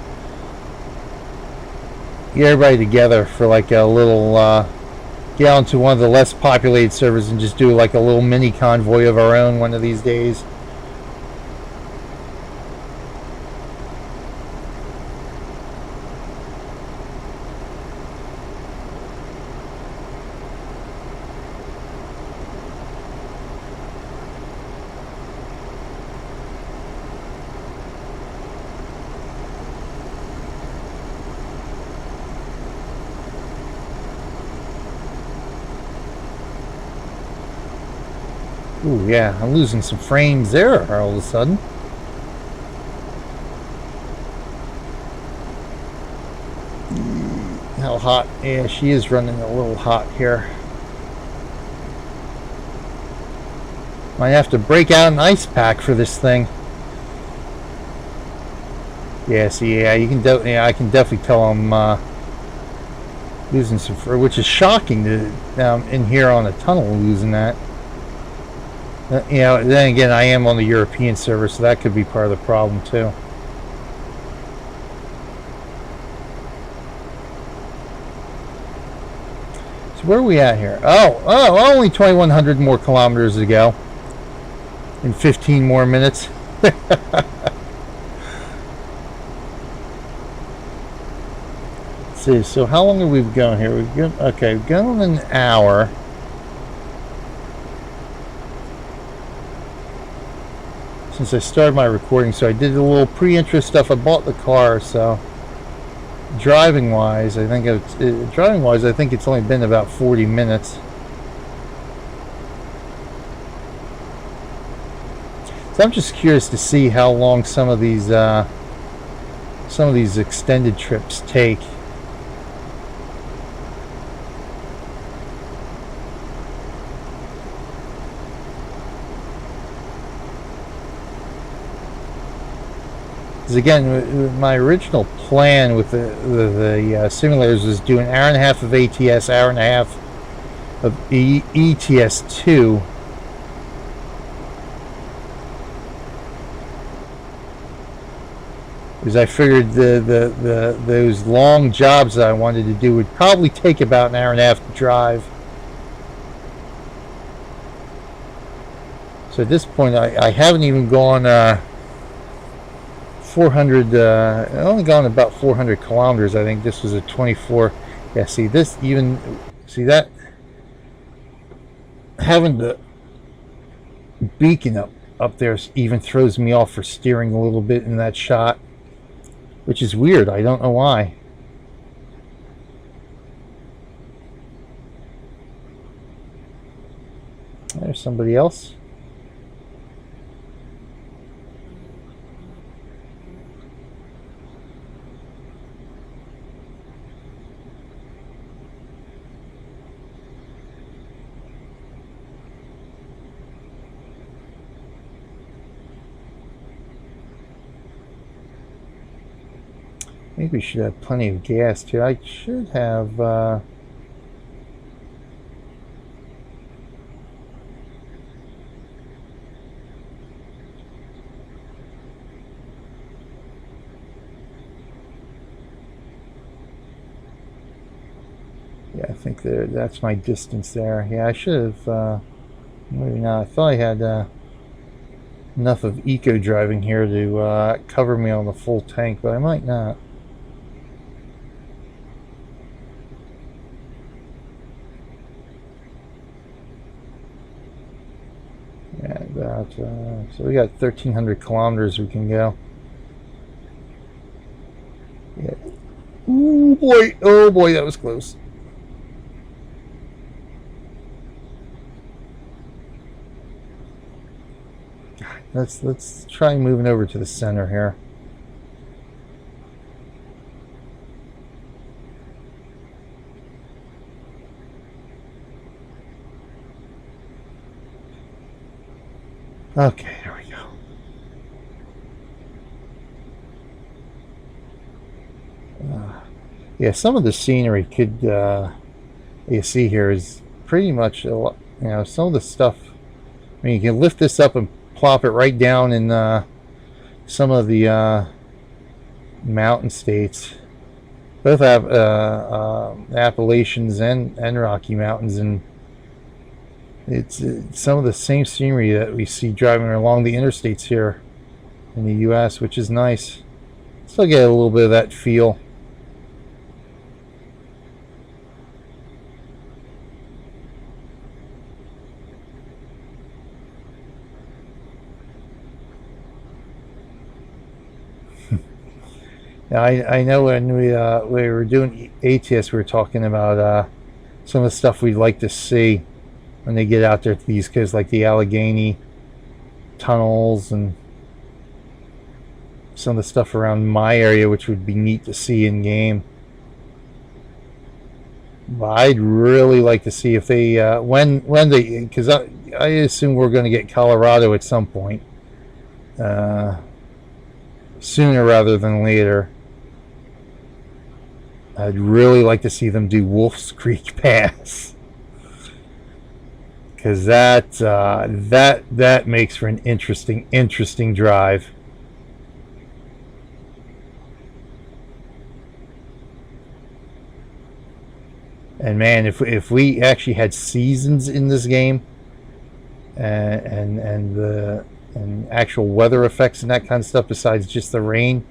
Get everybody together for like a little. Get onto one of the less populated servers and just do like a little mini convoy of our own one of these days. Ooh, yeah, I'm losing some frames there all of a sudden. How hot? Yeah, she is running a little hot here. Might have to break out an ice pack for this thing. Yeah, see, yeah, you can I can definitely tell I'm losing some, which is shocking to in here on a tunnel losing that. You know, then again, I am on the European server, so that could be part of the problem too. So where are we at here? Oh, only 2,100 more kilometers to go. In 15 more minutes. Let's see, so how long have we been going here? We've gone an hour. Since I started my recording, so I did a little pre-intro stuff. I bought the car, so driving wise, I think it's only been about 40 minutes. So I'm just curious to see how long some of these extended trips take. Again, my original plan with the simulators was do an hour and a half of ATS, hour and a half of ETS2. Because I figured those long jobs that I wanted to do would probably take about an hour and a half to drive. So at this point, I haven't even gone 400, only gone about 400 kilometers. I think this was a 24. Yeah, see this, even see that, having the beacon up up there even throws me off for steering a little bit in that shot, which is weird. I don't know why. There's somebody else. Maybe we should have plenty of gas too. I should have yeah, I think that's my distance there. Yeah, I should have maybe not. I thought I had enough of eco driving here to cover me on the full tank, but I might not. Yeah, about so we got 1,300 kilometers we can go. Yeah. Ooh boy! Oh boy, that was close. Let's try moving over to the center here. Okay, there we go. Yeah, some of the scenery could you see here is pretty much a lot, you know, some of the stuff. I mean, you can lift this up and plop it right down in some of the mountain states. Both have Appalachians and Rocky Mountains, and it's some of the same scenery that we see driving along the interstates here in the U.S., which is nice. Still get a little bit of that feel. I know when we were doing ATS, we were talking about some of the stuff we'd like to see when they get out there to the East Coast, like the Allegheny tunnels and some of the stuff around my area, which would be neat to see in game. But I'd really like to see if they when they, because I assume we're going to get Colorado at some point, sooner rather than later. I'd really like to see them do Wolf's Creek Pass, because that makes for an interesting drive. And man, if we actually had seasons in this game, and actual weather effects and that kind of stuff besides just the rain,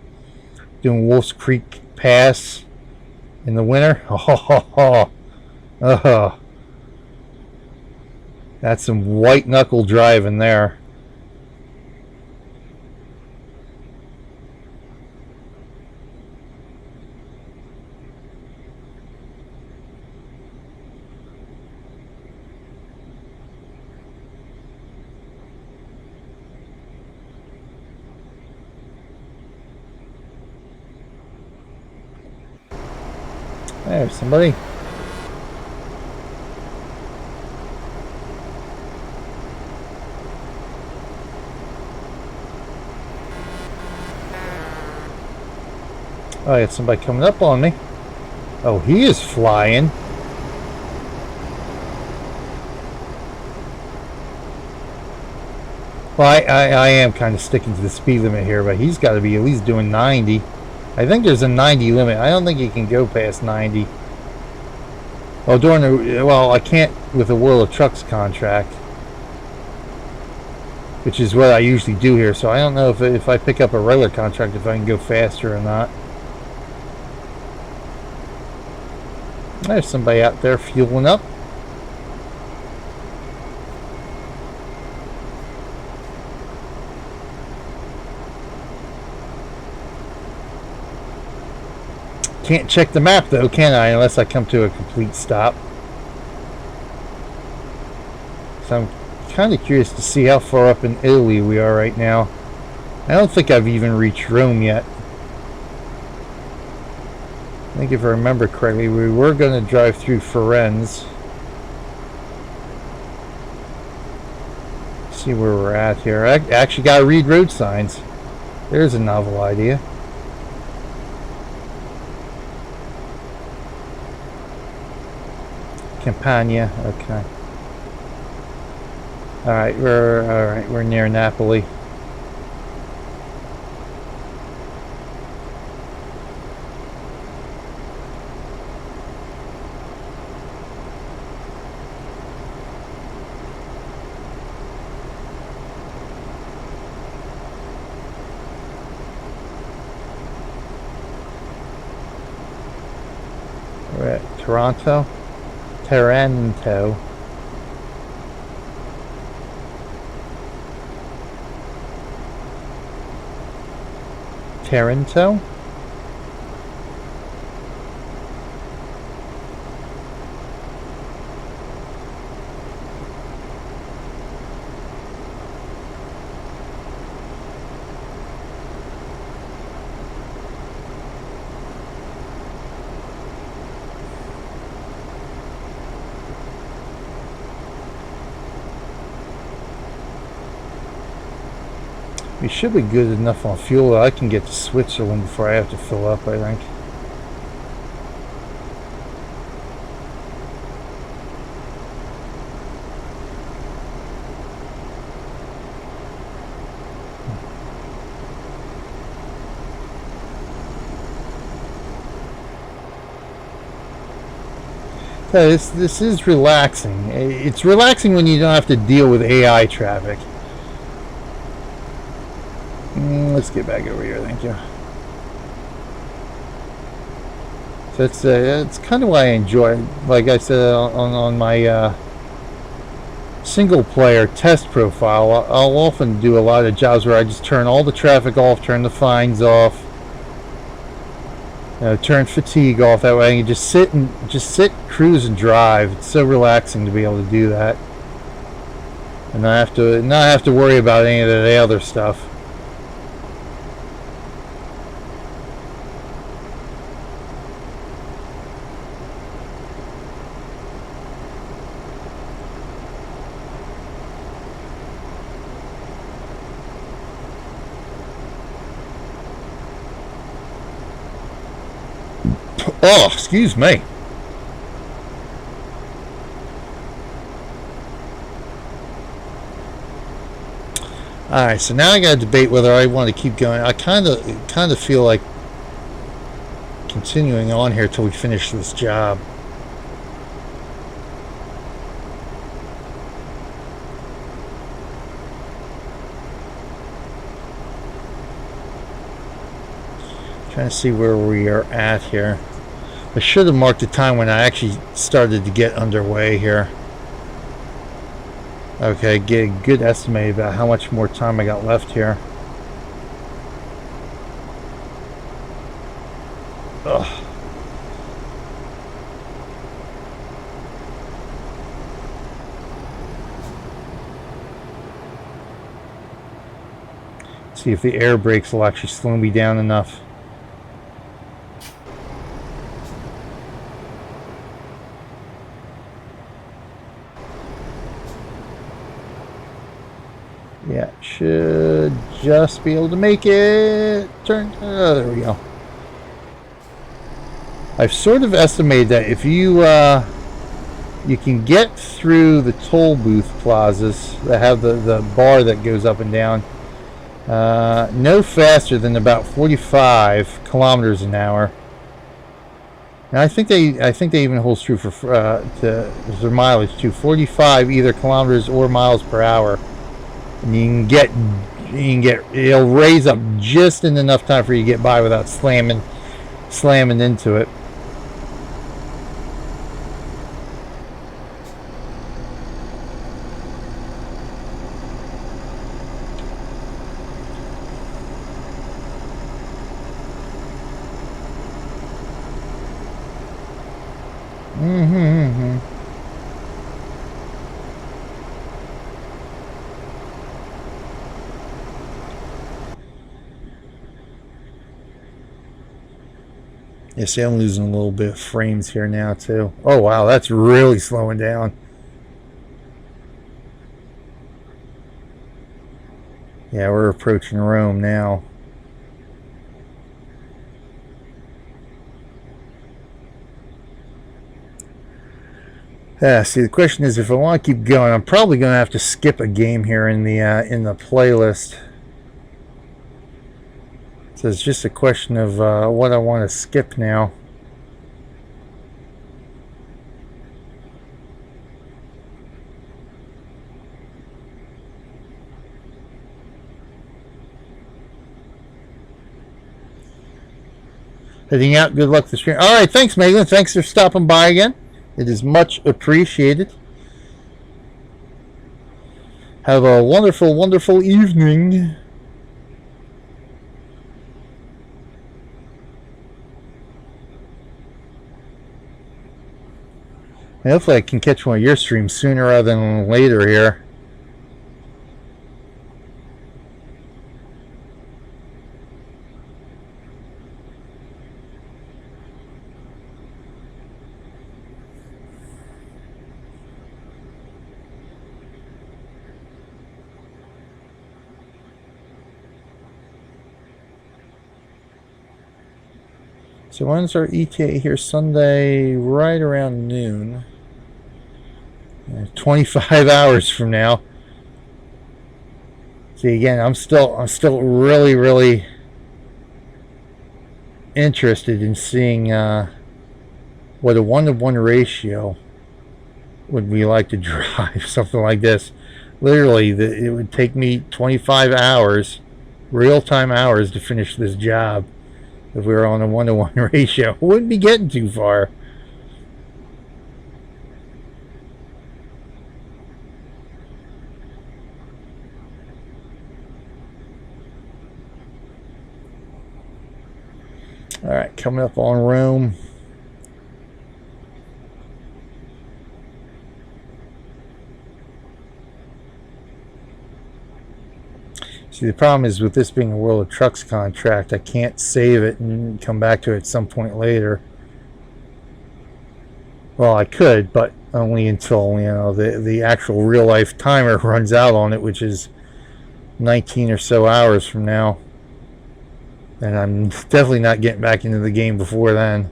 doing Wolf's Creek Pass in the winter, that's some white knuckle driving there. There's somebody. Oh, I got somebody coming up on me. Oh, he is flying. Well, I am kind of sticking to the speed limit here, but he's got to be at least doing 90. I think there's a 90 limit. I don't think you can go past 90. Well, I can't with the World of Trucks contract, which is what I usually do here. So I don't know if I pick up a regular contract, if I can go faster or not. There's somebody out there fueling up. Can't check the map though, can I? Unless I come to a complete stop. So I'm kind of curious to see how far up in Italy we are right now. I don't think I've even reached Rome yet. I think if I remember correctly, we were going to drive through Firenze. See where we're at here. I actually got to read road signs. There's a novel idea. Campania, okay. Alright, we're near Napoli. We're at Taranto. Taranto. Taranto? We should be good enough on fuel that I can get to Switzerland before I have to fill up, I think. This is relaxing. It's relaxing when you don't have to deal with AI traffic. Let's get back over here, thank you. So it's kind of what I enjoy. Like I said on my single player test profile, I'll often do a lot of jobs where I just turn all the traffic off, turn the fines off, turn fatigue off. That way I can just sit, cruise, and drive. It's so relaxing to be able to do that, and not have to worry about any of the other stuff. Oh, excuse me. All right, so now I got to debate whether I want to keep going. I kind of feel like continuing on here till we finish this job. Trying to see where we are at here. I should have marked the time when I actually started to get underway here. Okay, get a good estimate about how much more time I got left here. Ugh. See if the air brakes will actually slow me down enough. Yeah, should just be able to make it. Turn. Oh, there we go. I've sort of estimated that if you can get through the toll booth plazas that have the bar that goes up and down no faster than about 45 kilometers an hour. And I think they even holds true for their mileage too. 45 either kilometers or miles per hour. And you can get it'll raise up just in enough time for you to get by without slamming into it. Yeah, see, I'm losing a little bit of frames here now, too. Oh, wow, that's really slowing down. Yeah, we're approaching Rome now. Yeah, see, the question is, if I want to keep going, I'm probably going to have to skip a game here in the playlist. So it's just a question of what I want to skip now. Heading out. Good luck to the stream. All right, thanks, Megan. Thanks for stopping by again. It is much appreciated. Have a wonderful, wonderful evening. And hopefully I can catch one of your streams sooner rather than later here. So when's our ETA here? Sunday, right around noon. 25 hours from now. See, again, I'm still really, really interested in seeing what a 1-to-1 ratio would be like to drive something like this. Literally, it would take me 25 hours, real-time hours, to finish this job. If we were on a 1-to-1 ratio, wouldn't be getting too far. All right, coming up on Rome. See, the problem is with this being a World of Trucks contract, I can't save it and come back to it at some point later. Well, I could, but only until, you know, the actual real life timer runs out on it, which is 19 or so hours from now. And I'm definitely not getting back into the game before then.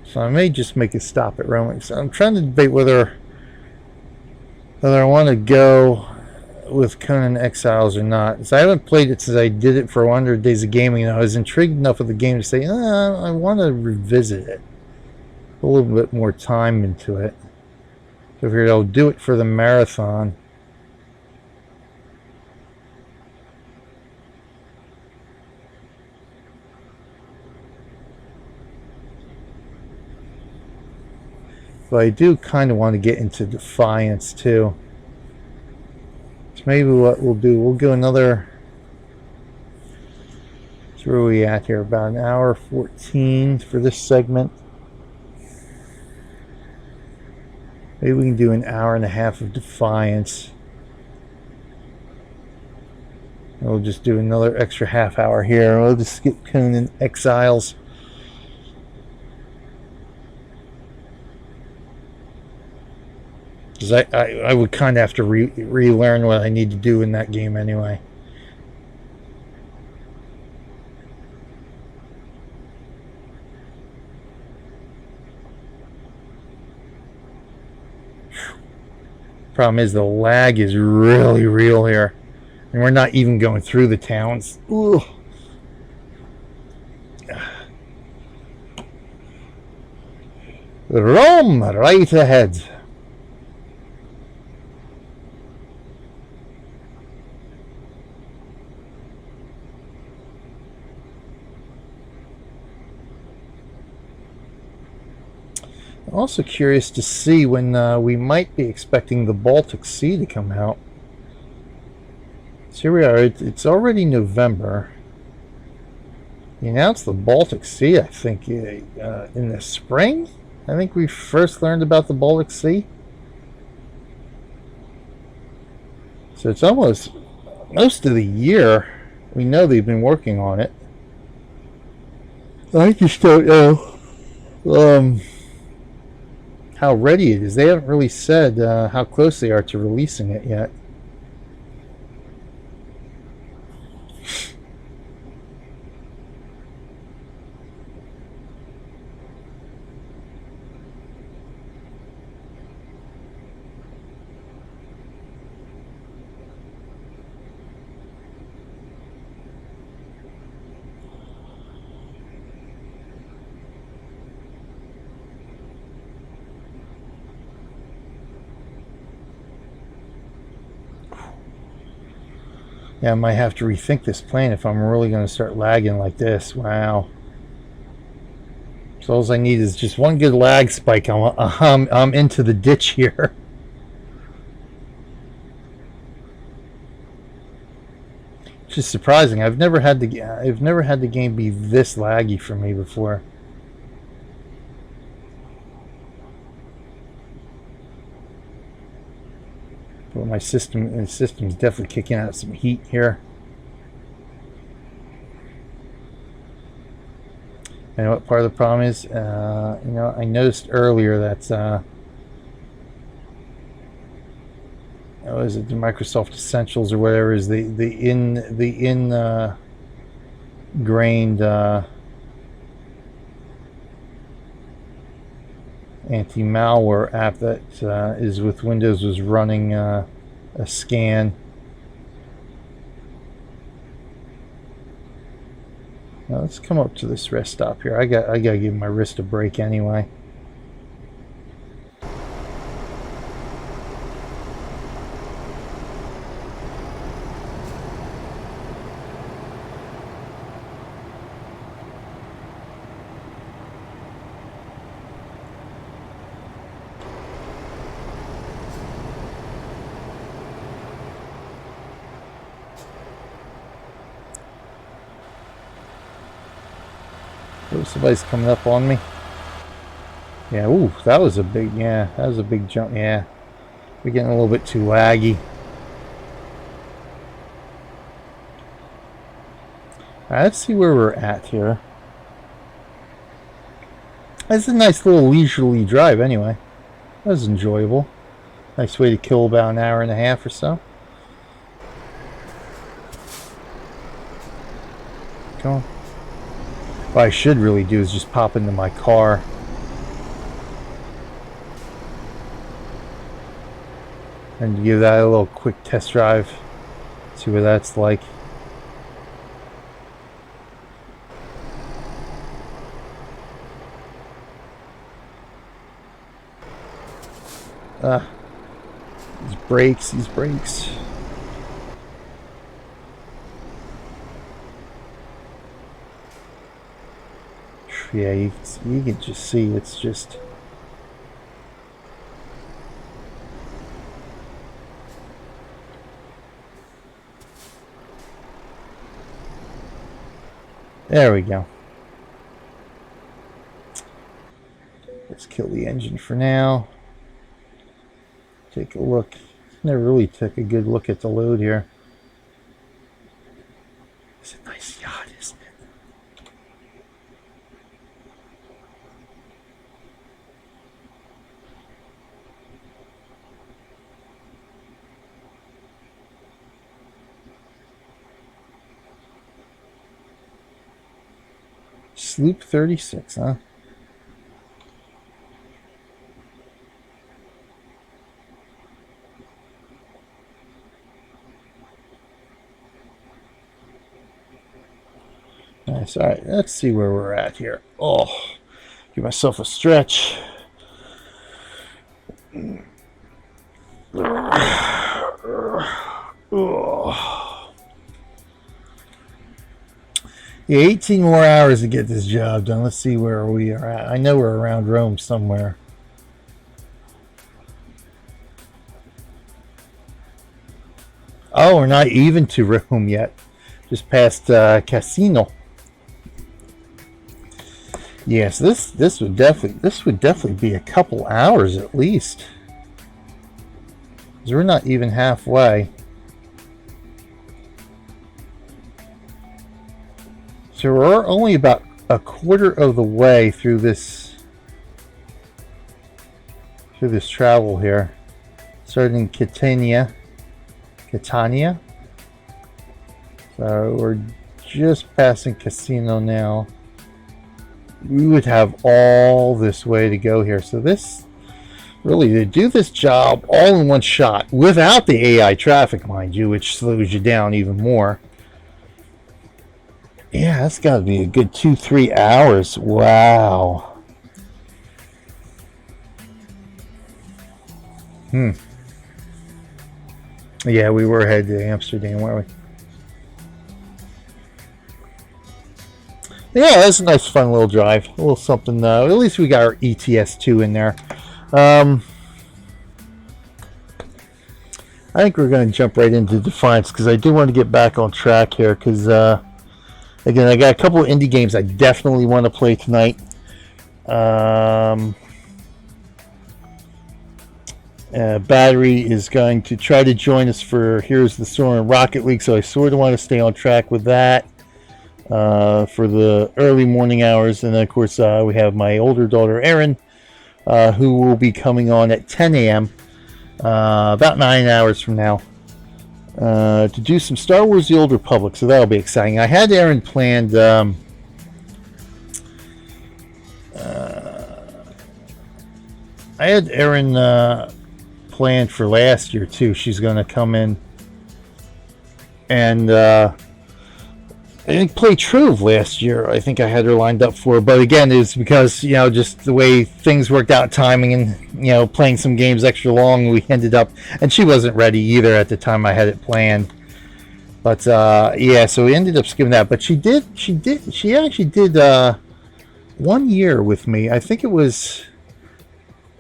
So I may just make a stop at Rome. So I'm trying to debate whether I want to go with Conan Exiles or not. So I haven't played it since I did it for 100 Days of Gaming, and I was intrigued enough with the game to say, I want to revisit it. A little bit more time into it. So I figured I'll do it for the marathon. But I do kind of want to get into Defiance too. So maybe what we'll do, we'll go another. So where are we at here? About 1:14 for this segment. Maybe we can do an hour and a half of Defiance. We'll just do another extra half hour here. We'll just skip Conan Exiles. Because I would kind of have to relearn what I need to do in that game anyway. Problem is the lag is really real here. And we're not even going through the towns. Ugh. Rome right ahead. Also curious to see when we might be expecting the Baltic Sea to come out. So here we are. It's already November. He announced the Baltic Sea, I think, in the spring. I think we first learned about the Baltic Sea. So it's almost most of the year. We know they've been working on it. I just don't know how ready it is. They haven't really said how close they are to releasing it yet. Yeah, I might have to rethink this plane if I'm really going to start lagging like this. Wow. So all I need is just one good lag spike. I'm into the ditch here. It's just surprising. I've never had the game be this laggy for me before. But my system's definitely kicking out some heat here. And what part of the problem is, I noticed earlier that was it the Microsoft Essentials or whatever is the ingrained anti-malware app that is with Windows was running a scan. Now let's come up to this rest stop here. I gotta give my wrist a break anyway. Oh, somebody's coming up on me. Yeah, ooh, that was a big jump. Yeah, we're getting a little bit too laggy. Alright, let's see where we're at here. That's a nice little leisurely drive anyway. That was enjoyable. Nice way to kill about an hour and a half or so. Come on. What I should really do is just pop into my car. And give that a little quick test drive. See what that's like. These brakes. Yeah, you can just see it's just there we go. Let's kill the engine for now. Take a look. Never really took a good look at the load here. It's a nice yacht, isn't it? Sloop 36, huh? Nice. All right, let's see where we're at here. Oh, give myself a stretch. Oh. Yeah, 18 more hours to get this job done. Let's see where we are at. I know we're around Rome somewhere. Oh, we're not even to Rome yet. Just past Casino. Yes, this would definitely be a couple hours at least. 'Cause we're not even halfway. So we're only about a quarter of the way through this travel here. Starting in Catania. So we're just passing Casino now. We would have all this way to go here. So this, really, to do this job all in one shot, without the AI traffic, mind you, which slows you down even more. Yeah, that's got to be a good 2-3 hours. Wow. Yeah, we were headed to Amsterdam, weren't we? Yeah, that's a nice, fun little drive. A little something. At least we got our ETS2 in there. I think we're going to jump right into Defiance because I do want to get back on track here. Because again, I got a couple of indie games I definitely want to play tonight. Battery is going to try to join us for Heroes of the Storm and Rocket League, so I sort of want to stay on track with that. For the early morning hours, and then of course we have my older daughter Erin, who will be coming on at 10 a.m. About 9 hours from now, to do some Star Wars: The Old Republic. So that'll be exciting. I had Erin planned. Planned for last year too. She's going to come in and I didn't play Trove last year. I think I had her lined up for, but again, it's because, just the way things worked out, timing, and, playing some games extra long, we ended up, and she wasn't ready either at the time I had it planned. But, yeah, so we ended up skipping that. But she actually did 1 year with me. I think it was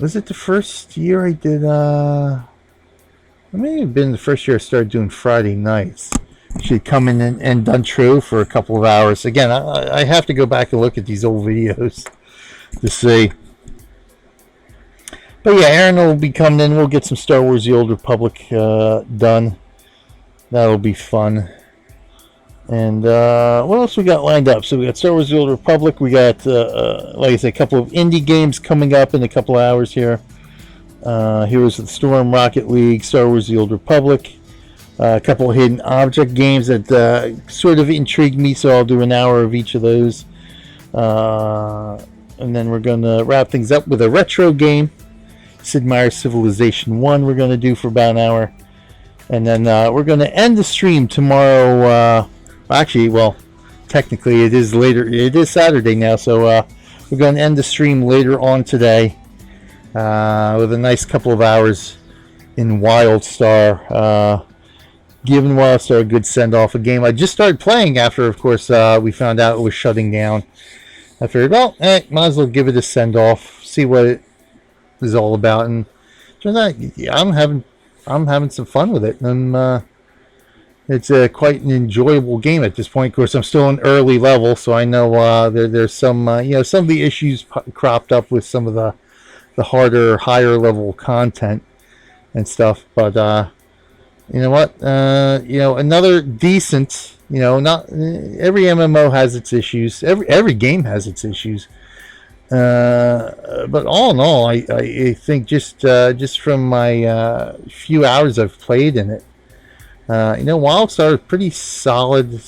it the first year I did, it may have been the first year I started doing Friday nights. She'd come in and done True for a couple of hours. Again, I have to go back and look at these old videos to see. But yeah, Aaron will be coming in. We'll get some Star Wars: The Old Republic done. That'll be fun. And what else we got lined up? So we got Star Wars: The Old Republic. We got, like I said, a couple of indie games coming up in a couple of hours here. Heroes of the Storm, Rocket League, Star Wars: The Old Republic. A couple of hidden object games that sort of intrigued me, so I'll do an hour of each of those. And then we're going to wrap things up with a retro game, Sid Meier's Civilization 1, we're going to do for about an hour. And then we're going to end the stream tomorrow. Technically it is later. It is Saturday now, so we're going to end the stream later on today with a nice couple of hours in WildStar. Giving WildStar a good send-off, a game I just started playing after, of course, we found out it was shutting down. I figured, well, might as well give it a send-off, see what it is all about, and turns out, yeah, I'm having some fun with it, and it's quite an enjoyable game at this point. Of course, I'm still in early level, so I know there's some, some of the issues cropped up with some of the harder, higher level content and stuff, but you know what? Another decent. Not every MMO has its issues. Every game has its issues. But all in all, I think just from my few hours I've played in it, WildStar is a pretty solid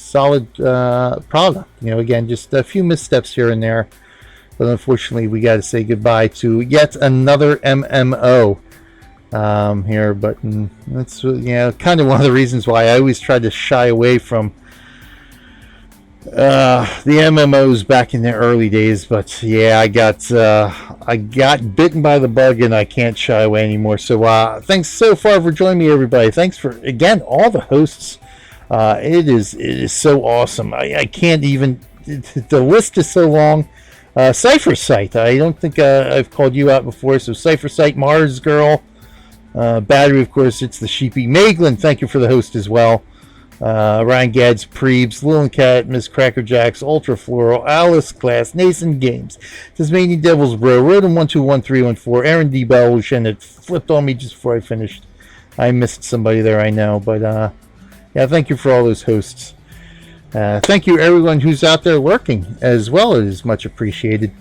product. Again, just a few missteps here and there, but unfortunately, we got to say goodbye to yet another MMO. Here, but that's kind of one of the reasons why I always tried to shy away from the MMOs back in the early days. But yeah, I got bitten by the bug, and I can't shy away anymore. So thanks so far for joining me, everybody. Thanks for, again, all the hosts. It is so awesome. I can't even. The list is so long. Cypher Site. I don't think I've called you out before. So Cypher Site, Mars Girl. Battery, of course, it's the Sheepy. Meglin, thank you for the host as well. Ryan Gads, Preebs, Lil Cat, Miss Crackerjacks, Ultra Floral, Alice Class, Nason Games, Tasmanian Devils Bro, Rodham121314, Aaron D. Bellush, and it flipped on me just before I finished. I missed somebody there, I know, but yeah, thank you for all those hosts. Thank you everyone who's out there lurking as well. It is much appreciated.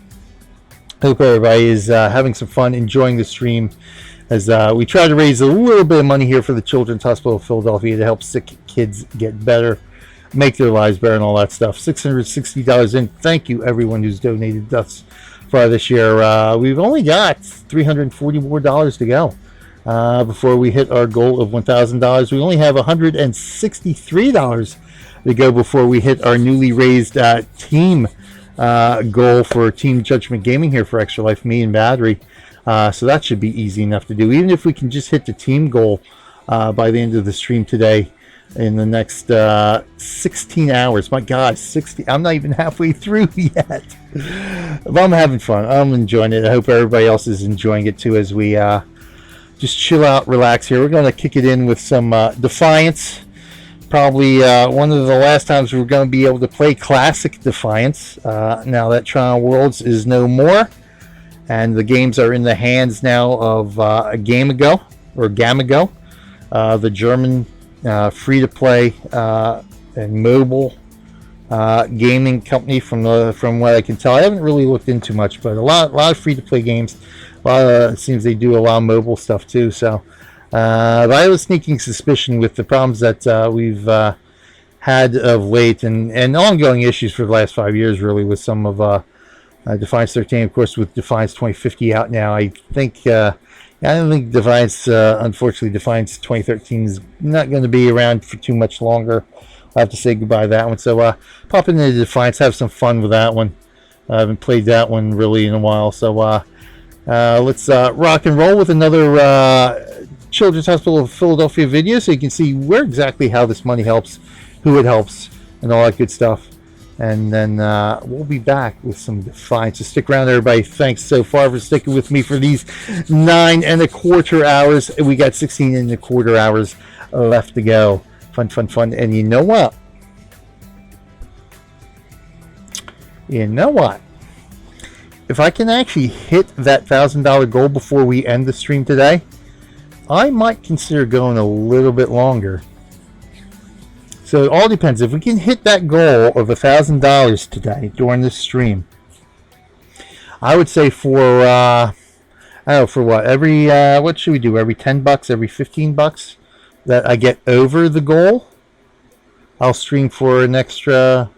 Hope everybody is having some fun, enjoying the stream as we try to raise a little bit of money here for the Children's Hospital of Philadelphia to help sick kids get better, make their lives better, and all that stuff. $660 in. Thank you everyone who's donated thus far this year. We've only got $340 more to go before we hit our goal of $1,000. We only have $163 to go before we hit our newly raised team goal for Team Judgment Gaming here for Extra Life, me and Battery. So that should be easy enough to do. Even if we can just hit the team goal by the end of the stream today in the next 16 hours. My God, 60. I'm not even halfway through yet. But I'm having fun. I'm enjoying it. I hope everybody else is enjoying it too as we just chill out, relax here. We're going to kick it in with some Defiance. Probably one of the last times we're going to be able to play classic Defiance. Now that Tron Worlds is no more, and the games are in the hands now of Gamago, the German free-to-play and mobile gaming company. From what I can tell, I haven't really looked into much, but a lot of free-to-play games. It seems they do a lot of mobile stuff too. So. But I have a sneaking suspicion with the problems that we've had of late and ongoing issues for the last 5 years, really, with some of Defiance 13, of course, with Defiance 2050 out now. I don't think Defiance, unfortunately, Defiance 2013 is not going to be around for too much longer. I'll have to say goodbye to that one. So pop into Defiance, have some fun with that one. I haven't played that one really in a while. So let's rock and roll with another Children's Hospital of Philadelphia video, so you can see where exactly how this money helps, who it helps, and all that good stuff. And then we'll be back with some Defiance. So stick around, everybody. Thanks so far for sticking with me for these 9.25 hours. We got 16.25 hours left to go. Fun. And you know what? If I can actually hit that $1,000 goal before we end the stream today, I might consider going a little bit longer. So it all depends. If we can hit that goal of $1,000 today during this stream, I would say for I don't know, for what, every what should we do? Every $10, every $15 that I get over the goal, I'll stream for an extra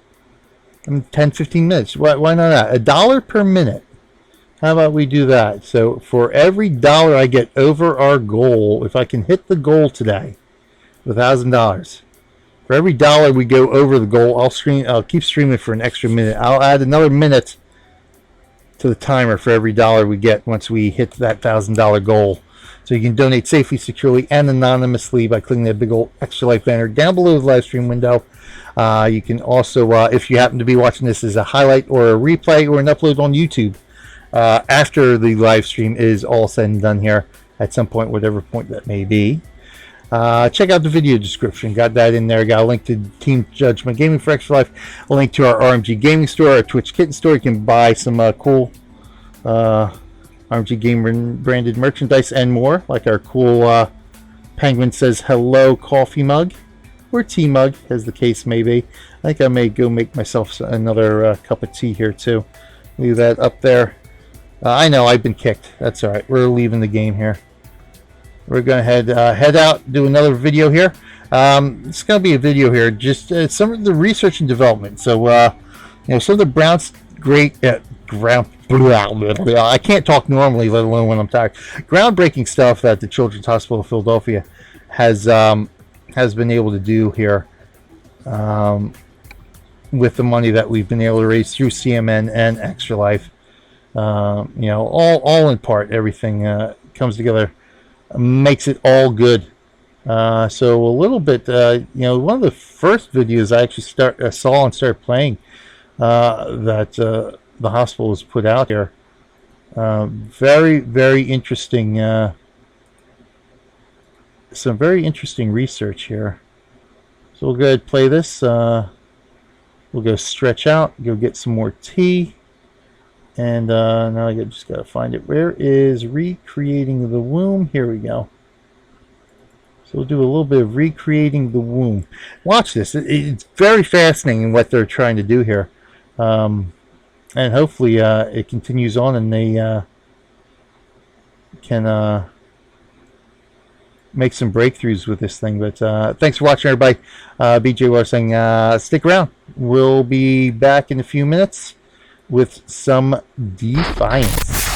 10-15 minutes. Why not that? $1 per minute. How about we do that? So for every dollar I get over our goal, if I can hit the goal today, $1,000, for every dollar we go over the goal, I'll keep streaming for an extra minute. I'll add another minute to the timer for every dollar we get once we hit that $1,000 goal. So you can donate safely, securely, and anonymously by clicking that big old Extra Life banner down below the live stream window. You can also, if you happen to be watching this as a highlight or a replay or an upload on YouTube, after the live stream is all said and done here at some point, whatever point that may be, check out the video description. Got that in there. Got a link to Team Judgment Gaming for Extra Life, a link to our RMG Gaming store, our Twitch Kitten store. You can buy some cool RMG Game branded merchandise and more, like our cool Penguin Says Hello coffee mug, or tea mug, as the case may be. I think I may go make myself another cup of tea here too. Leave that up there. I know I've been kicked. That's all right. We're leaving the game here. We're going to head out, do another video here. It's going to be a video here, just some of the research and development. So, some of the I can't talk normally, let alone when I'm tired. Groundbreaking stuff that the Children's Hospital of Philadelphia has been able to do here with the money that we've been able to raise through CMN and Extra Life. All in part, everything comes together, makes it all good. So a little bit, one of the first videos I actually saw and started playing that the hospital has put out here. Very, very interesting. Some very interesting research here. So we'll go ahead and play this. We'll go stretch out, go get some more tea. And now I just got to find it. Where is recreating the womb? Here we go. So we'll do a little bit of recreating the womb. Watch this. It's very fascinating what they're trying to do here. And hopefully it continues on and they can make some breakthroughs with this thing. But thanks for watching, everybody. BJ was saying stick around. We'll be back in a few minutes with some Defiance.